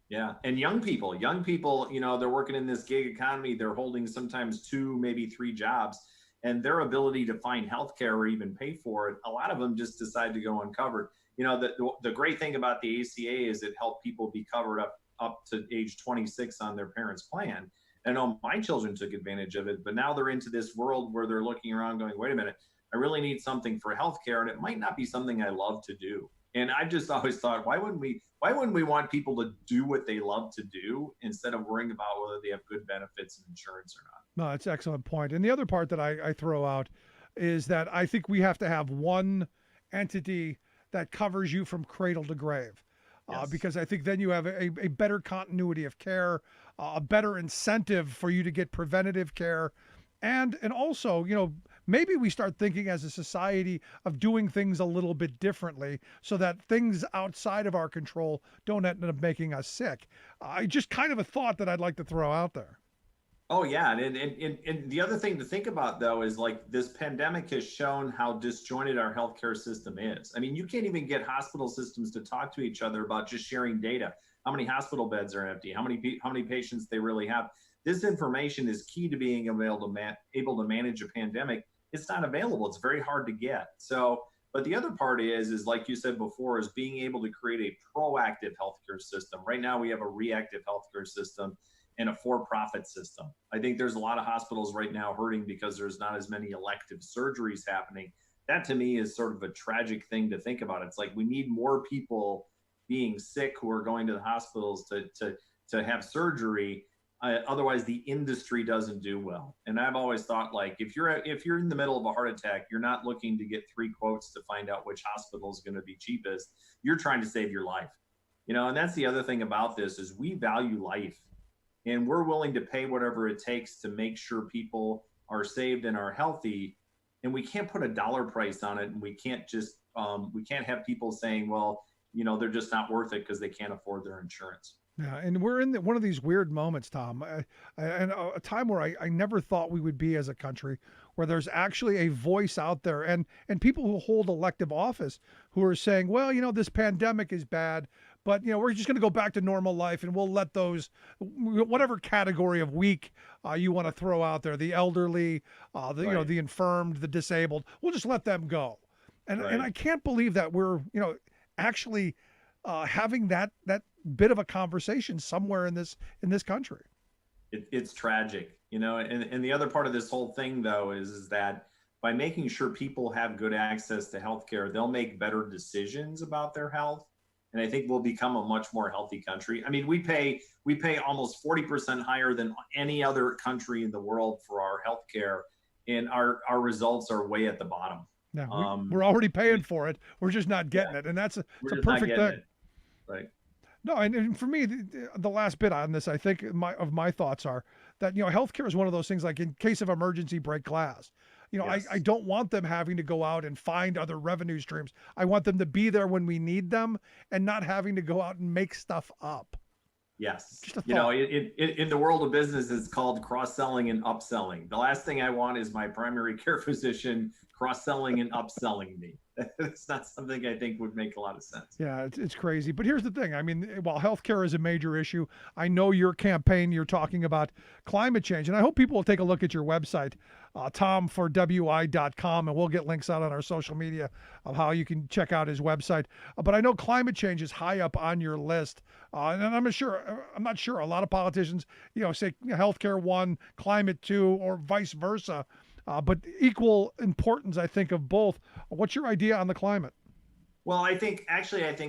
Yeah. And young people, they're working in this gig economy. They're holding sometimes 2, maybe 3 jobs, and their ability to find healthcare or even pay for it, a lot of them just decide to go uncovered. The great thing about the ACA is it helped people be covered up up to age 26 on their parents' plan. I know my children took advantage of it, but now they're into this world where they're looking around going, wait a minute, I really need something for healthcare, and it might not be something I love to do. And I've just always thought, why wouldn't we want people to do what they love to do instead of worrying about whether they have good benefits and insurance or not? No, that's an excellent point. And the other part that I throw out is that I think we have to have one entity that covers you from cradle to grave. Yes. Because I think then you have a better continuity of care, a better incentive for you to get preventative care. And also, maybe we start thinking as a society of doing things a little bit differently so that things outside of our control don't end up making us sick. Just kind of a thought that I'd like to throw out there. Oh yeah, and the other thing to think about though is like this pandemic has shown how disjointed our healthcare system is. I mean, you can't even get hospital systems to talk to each other about just sharing data. How many hospital beds are empty? How many patients they really have? This information is key to being able to manage a pandemic. It's not available. It's very hard to get. So, but the other part is like you said before, is being able to create a proactive healthcare system. Right now, we have a reactive healthcare system and a for-profit system. I think there's a lot of hospitals right now hurting because there's not as many elective surgeries happening. That to me is sort of a tragic thing to think about. It's like we need more people being sick who are going to the hospitals to have surgery. Otherwise, the industry doesn't do well. And I've always thought, like, if you're in the middle of a heart attack, you're not looking to get 3 quotes to find out which hospital is going to be cheapest. You're trying to save your life, and that's the other thing about this is we value life. And we're willing to pay whatever it takes to make sure people are saved and are healthy. And we can't put a dollar price on it. And we can't just, we can't have people saying, well, they're just not worth it because they can't afford their insurance. Yeah, and we're in one of these weird moments, Tom, and a time where I never thought we would be as a country, where there's actually a voice out there and people who hold elective office who are saying, well, this pandemic is bad, but, we're just going to go back to normal life and we'll let those, whatever category of weak you want to throw out there, the elderly, Right. the infirmed, the disabled, we'll just let them go. And Right. and I can't believe that we're, actually having that bit of a conversation somewhere in this country. It's tragic, and the other part of this whole thing though is that by making sure people have good access to healthcare, they'll make better decisions about their health. And I think we'll become a much more healthy country. I mean, we pay almost 40% higher than any other country in the world for our healthcare, and our results are way at the bottom. No, we're already paying for it. We're just not getting it, and it's a We're just not perfect getting thing. it. Right. No, and for me, the last bit on this, I think my thoughts are that healthcare is one of those things. Like in case of emergency, break glass. Yes. I don't want them having to go out and find other revenue streams. I want them to be there when we need them, and not having to go out and make stuff up. Yes. Just a You know, thought. in the world of business, it's called cross-selling and upselling. The last thing I want is my primary care physician cross-selling and upselling me. It's not something I think would make a lot of sense. Yeah, it's crazy. But here's the thing. I mean, while healthcare is a major issue, I know your campaign, you're talking about climate change. And I hope people will take a look at your website, tomforwi.com, and we'll get links out on our social media of how you can check out his website. But I know climate change is high up on your list. And I'm not sure a lot of politicians, say healthcare 1, climate 2, or vice versa. But equal importance, I think, of both. What's your idea on the climate? Well, I think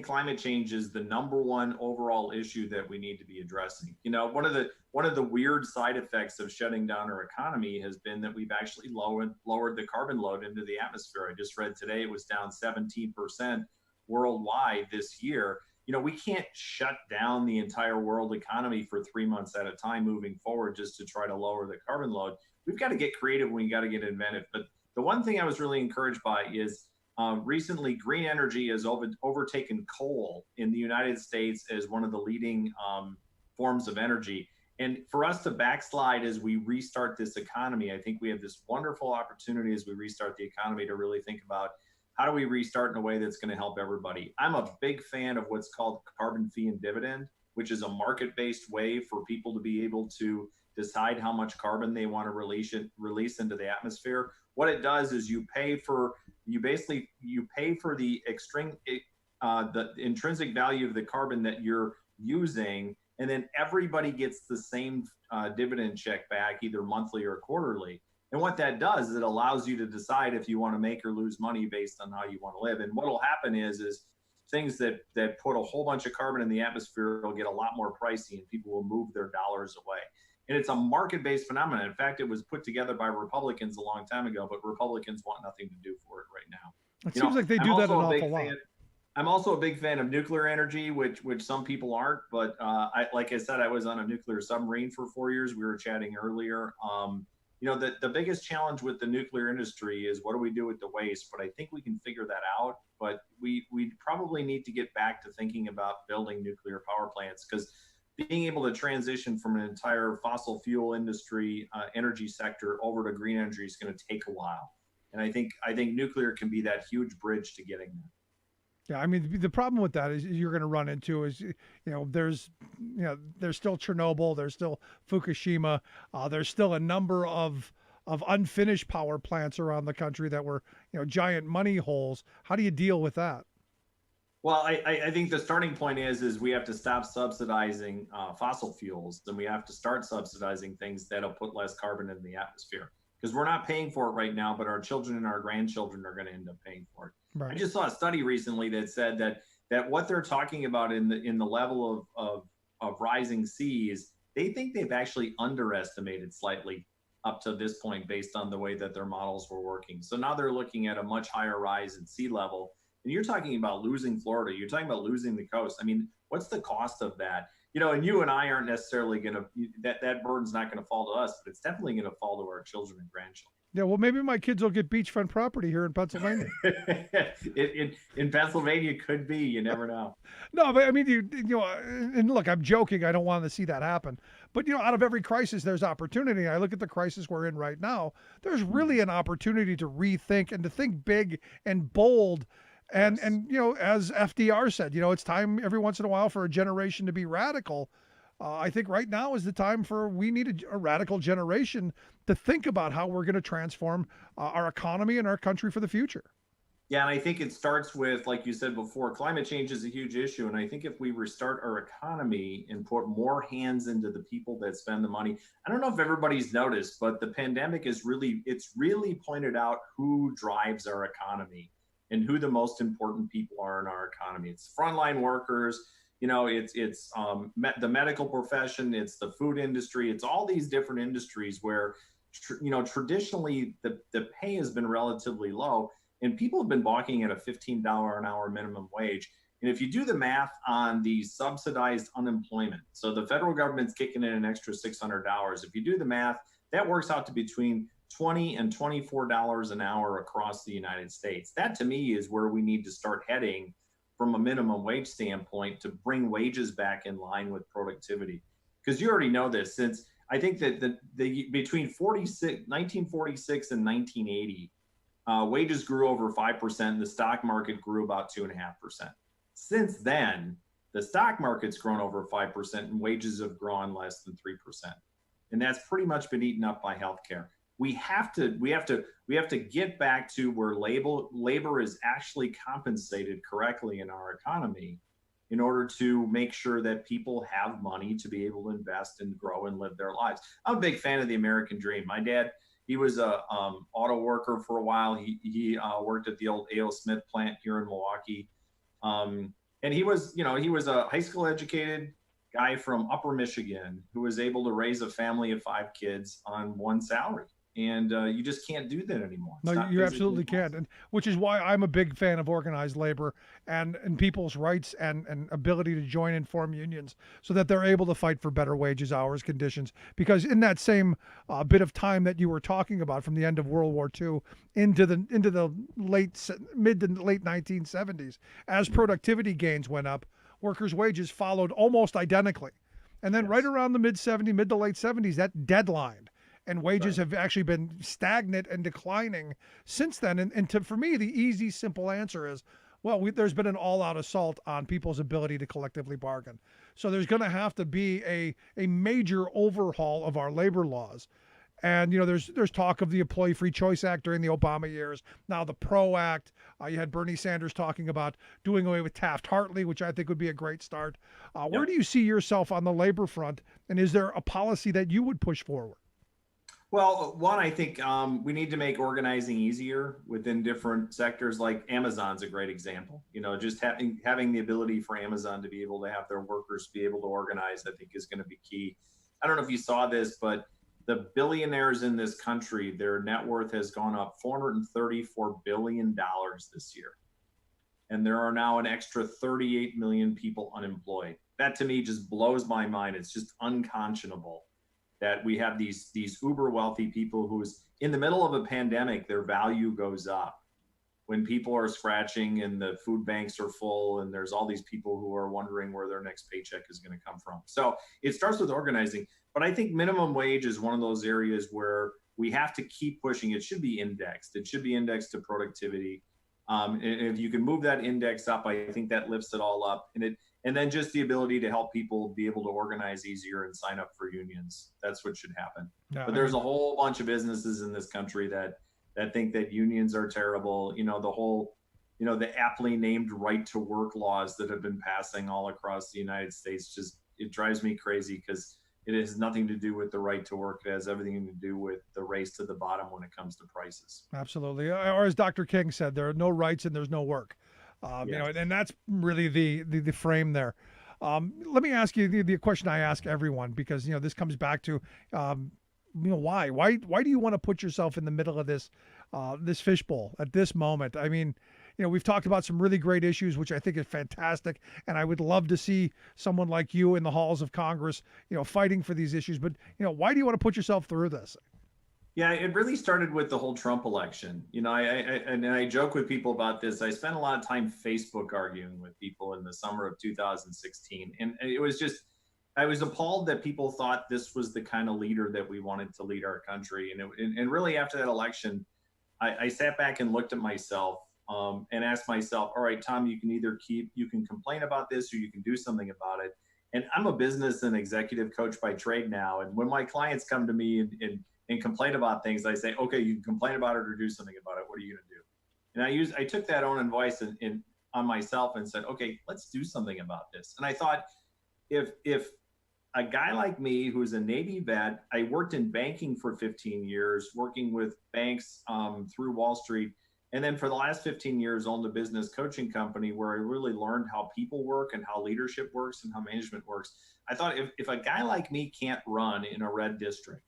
climate change is the number one overall issue that we need to be addressing. One of the weird side effects of shutting down our economy has been that we've actually lowered the carbon load into the atmosphere. I just read today it was down 17% worldwide this year. We can't shut down the entire world economy for 3 months at a time moving forward just to try to lower the carbon load. We've got to get creative. We got to get inventive. But the one thing I was really encouraged by is recently green energy has overtaken coal in the United States as one of the leading forms of energy. And for us to backslide as we restart this economy, I think we have this wonderful opportunity as we restart the economy to really think about how do we restart in a way that's going to help everybody. I'm a big fan of what's called carbon fee and dividend, which is a market-based way for people to be able to decide how much carbon they want to release into the atmosphere. What it does is you pay for the intrinsic value of the carbon that you're using, and then everybody gets the same dividend check back, either monthly or quarterly. And what that does is it allows you to decide if you want to make or lose money based on how you want to live. And what will happen is things that put a whole bunch of carbon in the atmosphere will get a lot more pricey, and people will move their dollars away. And it's a market-based phenomenon. In fact, it was put together by Republicans a long time ago, but Republicans want nothing to do for it right now. It seems like they do that an awful lot. I'm also a big fan of nuclear energy, which some people aren't. But like I said, I was on a nuclear submarine for 4 years. We were chatting earlier. The biggest challenge with the nuclear industry is what do we do with the waste? But I think we can figure that out. But we probably need to get back to thinking about building nuclear power plants, because being able to transition from an entire fossil fuel industry, energy sector over to green energy is going to take a while. And I think nuclear can be that huge bridge to getting there. Yeah, I mean, the problem with that is you're going to run into is, there's still Chernobyl, there's still Fukushima, there's still a number of unfinished power plants around the country that were, giant money holes. How do you deal with that? Well, I think the starting point is we have to stop subsidizing fossil fuels, and we have to start subsidizing things that'll put less carbon in the atmosphere. Because we're not paying for it right now, but our children and our grandchildren are going to end up paying for it. Right. I just saw a study recently that said that what they're talking about in the level of rising seas, they think they've actually underestimated slightly up to this point based on the way that their models were working. So now they're looking at a much higher rise in sea level. And you're talking about losing Florida. You're talking about losing the coast. I mean, what's the cost of that? And you and I aren't necessarily going to, that burden's not going to fall to us, but it's definitely going to fall to our children and grandchildren. Yeah, well, maybe my kids will get beachfront property here in Pennsylvania. in Pennsylvania, could be. You never know. No, but I mean, and look, I'm joking. I don't want to see that happen. But, out of every crisis, there's opportunity. I look at the crisis we're in right now. There's really an opportunity to rethink and to think big and bold. And as FDR said, it's time every once in a while for a generation to be radical. I think right now is the time we need a radical generation to think about how we're going to transform our economy and our country for the future. Yeah, and I think it starts with, like you said before, climate change is a huge issue. And I think if we restart our economy and put more hands into the people that spend the money, I don't know if everybody's noticed, but the pandemic it's really pointed out who drives our economy and who the most important people are in our economy. It's frontline workers, it's the medical profession, it's the food industry, it's all these different industries where, traditionally the pay has been relatively low, and people have been balking at a $15 an hour minimum wage. And if you do the math on the subsidized unemployment, so the federal government's kicking in an extra $600. If you do the math, that works out to between $20 and $24 an hour across the United States. That to me is where we need to start heading from a minimum wage standpoint to bring wages back in line with productivity. Because you already know this, since I think that between 1946 and 1980, wages grew over 5%. The stock market grew about 2.5%. Since then, the stock market's grown over 5% and wages have grown less than 3%. And that's pretty much been eaten up by healthcare. We have to get back to where labor is actually compensated correctly in our economy in order to make sure that people have money to be able to invest and grow and live their lives. I'm a big fan of the American dream. My dad, he was a auto worker for a while. He worked at the old A.O. Smith plant here in Milwaukee. And he was a high school educated guy from Upper Michigan who was able to raise a family of 5 kids on one salary. And you just can't do that anymore. No, you absolutely can't. And which is why I'm a big fan of organized labor and people's rights and ability to join and form unions so that they're able to fight for better wages, hours, conditions. Because in that same bit of time that you were talking about from the end of World War II into the mid to late 1970s, as productivity gains went up, workers' wages followed almost identically. And then right around the mid to late 70s, that deadlined. And wages have actually been stagnant and declining since then. And for me, the easy, simple answer is, well, there's been an all-out assault on people's ability to collectively bargain. So there's going to have to be a major overhaul of our labor laws. And, there's talk of the Employee Free Choice Act during the Obama years, now the PRO Act, You had Bernie Sanders talking about doing away with Taft-Hartley, which I think would be a great start. Where do you see yourself on the labor front, and is there a policy that you would push forward? Well, one, I think we need to make organizing easier within different sectors. Like Amazon's a great example. Just having the ability for Amazon to be able to have their workers be able to organize, I think, is going to be key. I don't know if you saw this, but the billionaires in this country, their net worth has gone up $434 billion this year. And there are now an extra 38 million people unemployed. That to me just blows my mind. It's just unconscionable that we have these uber wealthy people who's in the middle of a pandemic, their value goes up. When people are scratching and the food banks are full and there's all these people who are wondering where their next paycheck is going to come from. So it starts with organizing. But I think minimum wage is one of those areas where we have to keep pushing. It should be indexed. It should be indexed to productivity. And if you can move that index up, I think that lifts it all up. And then just the ability to help people be able to organize easier and sign up for unions. That's what should happen. Yeah, but there's a whole bunch of businesses in this country that think that unions are terrible. The whole, the aptly named right to work laws that have been passing all across the United States, it drives me crazy because it has nothing to do with the right to work. It has everything to do with the race to the bottom when it comes to prices. Absolutely. Or as Dr. King said, there are no rights and there's no work. And that's really the frame there. Let me ask you the question I ask everyone, because this comes back to why do you want to put yourself in the middle of this fishbowl at this moment? I mean, we've talked about some really great issues, which I think is fantastic, and I would love to see someone like you in the halls of Congress, fighting for these issues. But why do you want to put yourself through this? Yeah, it really started with the whole Trump election. I joke with people about this. I spent a lot of time Facebook arguing with people in the summer of 2016. And it was I was appalled that people thought this was the kind of leader that we wanted to lead our country. And really after that election, I sat back and looked at myself and asked myself, all right, Tom, you can complain about this or you can do something about it. And I'm a business and executive coach by trade now. And when my clients come to me and complain about things, I say, okay, you can complain about it or do something about it. What are you going to do? And I took that own advice on myself and said, okay, let's do something about this. And I thought, if a guy like me, who's a Navy vet, I worked in banking for 15 years, working with banks through Wall Street. And then for the last 15 years, owned a business coaching company where I really learned how people work and how leadership works and how management works. I thought if a guy like me can't run in a red district,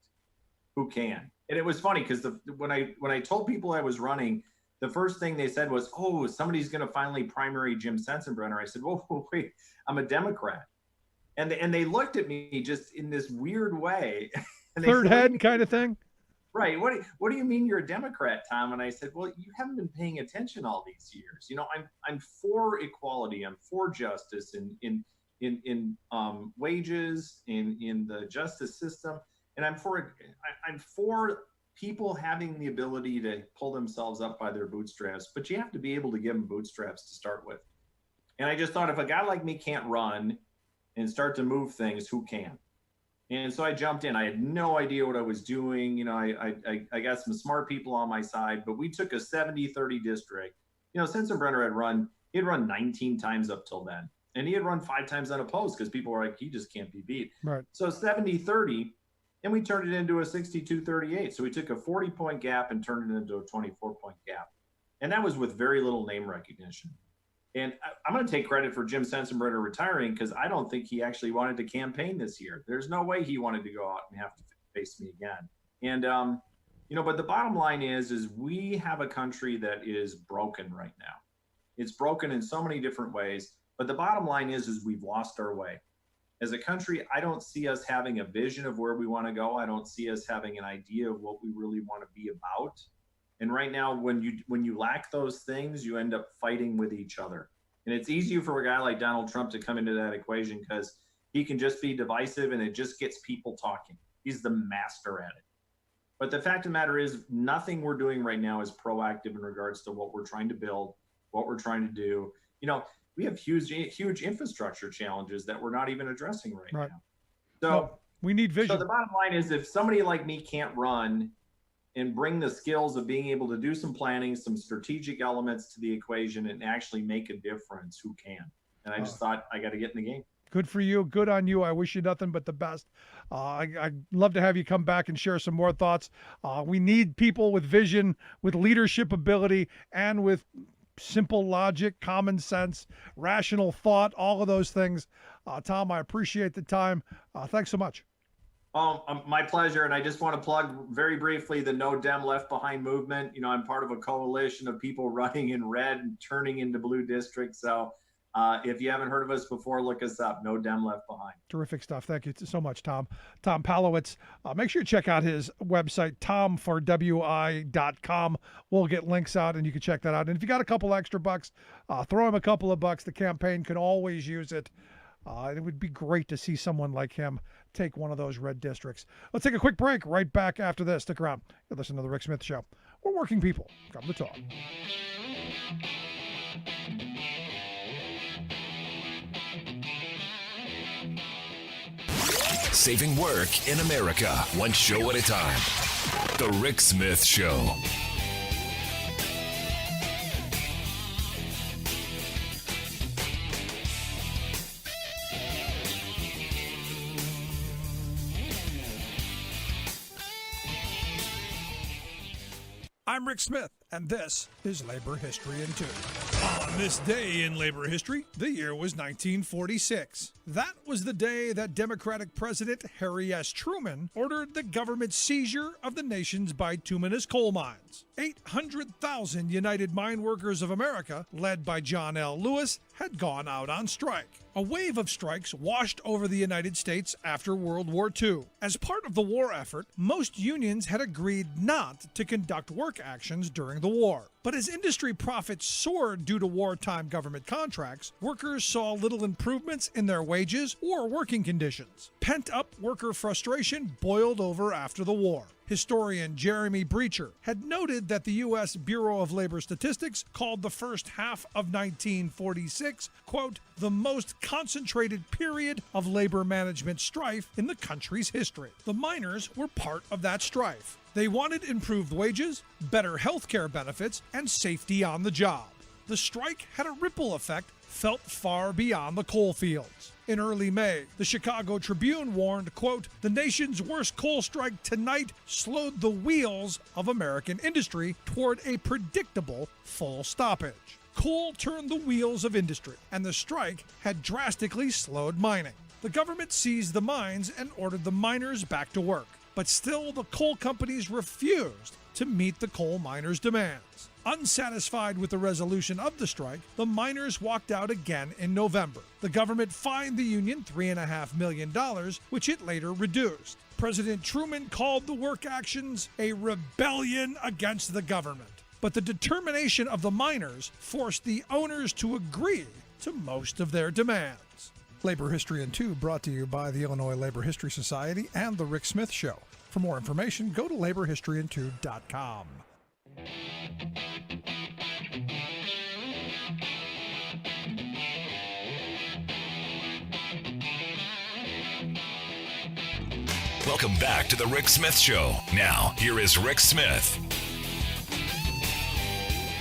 who can? And it was funny because when I told people I was running, the first thing they said was, oh, somebody's going to finally primary Jim Sensenbrenner. I said, whoa, wait, I'm a Democrat. And they looked at me just in this weird way. And Third head kind of thing? Right. What do you mean you're a Democrat, Tom? And I said, well, you haven't been paying attention all these years. I'm for equality. I'm for justice in wages, in the justice system. And I'm for people having the ability to pull themselves up by their bootstraps, but you have to be able to give them bootstraps to start with. And I just thought, if a guy like me can't run and start to move things, who can? And so I jumped in. I had no idea what I was doing. I got some smart people on my side, but we took a 70-30 district. Sensenbrenner had run 19 times up till then. And he had run 5 times unopposed because people were like, he just can't be beat. Right. So 70-30. And we turned it into a 62-38. So we took a 40-point gap and turned it into a 24-point gap. And that was with very little name recognition. And I'm going to take credit for Jim Sensenbrenner retiring because I don't think he actually wanted to campaign this year. There's no way he wanted to go out and have to face me again. And, but the bottom line is we have a country that is broken right now. It's broken in so many different ways. But the bottom line is we've lost our way. As a country, I don't see us having a vision of where we want to go. I don't see us having an idea of what we really want to be about. And right now, when you lack those things, you end up fighting with each other. And it's easier for a guy like Donald Trump to come into that equation because he can just be divisive and it just gets people talking. He's the master at it. But the fact of the matter is, nothing we're doing right now is proactive in regards to what we're trying to build, what we're trying to do. We have huge infrastructure challenges that we're not even addressing right now. So we need vision. So the bottom line is, if somebody like me can't run and bring the skills of being able to do some planning, some strategic elements to the equation, and actually make a difference, who can. And I just thought, I got to get in the game. Good for you. Good on you. I wish you nothing but the best. I'd love to have you come back and share some more thoughts. We need people with vision, with leadership ability, and with simple logic, common sense, rational thought, all of those things. Tom, I appreciate the time. Thanks so much. My pleasure. And I just want to plug very briefly the No Dem Left Behind movement. You know, I'm part of a coalition of people running in red and turning into blue districts. So if you haven't heard of us before, look us up. No Dem Left Behind. Terrific stuff. Thank you so much, Tom. Tom Palowitz. Make sure you check out his website, tomforwi.com. We'll get links out and you can check that out. And if you got a couple extra bucks, throw him a couple of bucks. The campaign can always use it. It would be great to see someone like him take one of those red districts. Let's take a quick break. Right back after this. Stick around. You're listening to The Rick Smith Show. We're working people. Come to talk. Saving work in America, one show at a time. The Rick Smith Show. I'm Rick Smith, and this is Labor History in 2. On this day in labor history, the year was 1946. That was the day that Democratic President Harry S. Truman ordered the government seizure of the nation's bituminous coal mines. 800,000 United Mine Workers of America, led by John L. Lewis, had gone out on strike. A wave of strikes washed over the United States after World War II. As part of the war effort, most unions had agreed not to conduct work actions during the war. But as industry profits soared due to wartime government contracts, workers saw little improvements in their wages or working conditions. Pent-up worker frustration boiled over after the war. Historian Jeremy Breacher had noted that the U.S. Bureau of Labor Statistics called the first half of 1946, quote, the most concentrated period of labor management strife in the country's history. The miners were part of that strife. They wanted improved wages, better health care benefits, and safety on the job. The strike had a ripple effect felt far beyond the coal fields. In early May, the Chicago Tribune warned, quote, the nation's worst coal strike tonight slowed the wheels of American industry toward a predictable full stoppage. Coal turned the wheels of industry, and the strike had drastically slowed mining. The government seized the mines and ordered the miners back to work. But still, the coal companies refused to meet the coal miners' demands. Unsatisfied with the resolution of the strike, the miners walked out again in November. The government fined the union $3.5 million, which it later reduced. President Truman called the work actions a rebellion against the government. But the determination of the miners forced the owners to agree to most of their demands. Labor History in 2 brought to you by the Illinois Labor History Society and The Rick Smith Show. For more information, go to laborhistoryin2.com. Welcome back to The Rick Smith Show. Now, here is Rick Smith.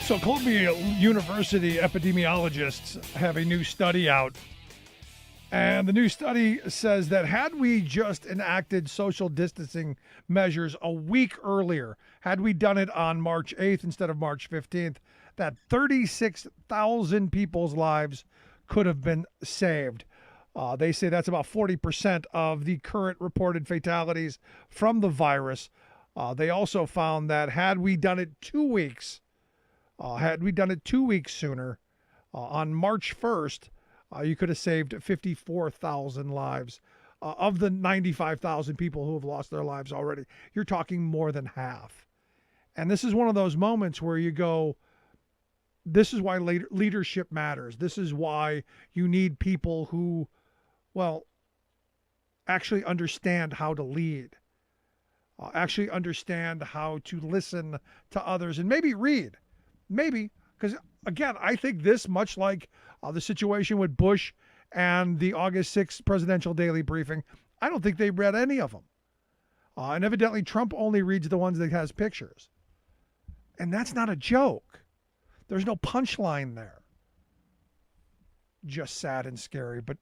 So Columbia University epidemiologists have a new study out. And the new study says that had we just enacted social distancing measures a week earlier, had we done it on March 8th instead of March 15th, that 36,000 people's lives could have been saved. They say that's about 40% of the current reported fatalities from the virus. They also found that had we done it 2 weeks sooner, on March 1st, you could have saved 54,000 lives. Of the 95,000 people who have lost their lives already, you're talking more than half. And this is one of those moments where you go, this is why leadership matters. This is why you need people who, well, actually understand how to lead, actually understand how to listen to others, and maybe read. Maybe, because again, I think this, much like the situation with Bush and the August 6th presidential daily briefing, I don't think they read any of them. And evidently, Trump only reads the ones that has pictures. And that's not a joke. There's no punchline there. Just sad and scary. But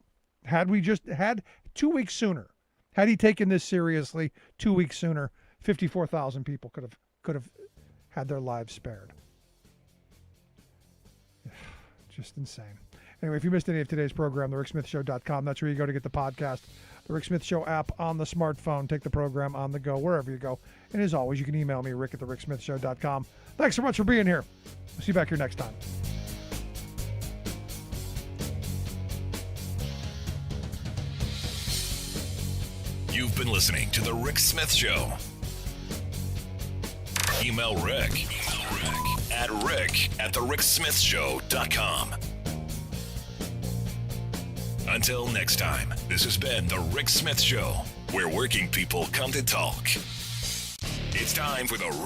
had we just had 2 weeks sooner, had he taken this seriously 2 weeks sooner, 54,000 people could have had their lives spared. Just insane. Anyway, if you missed any of today's program, thericksmithshow.com. That's where you go to get the podcast. The Rick Smith Show app on the smartphone. Take the program on the go, wherever you go. And as always, you can email me, rick@thericksmithshow.com. Thanks so much for being here. We'll see you back here next time. You've been listening to The Rick Smith Show. Email Rick at rick@thericksmithshow.com. Until next time, this has been The Rick Smith Show, where working people come to talk. It's time for the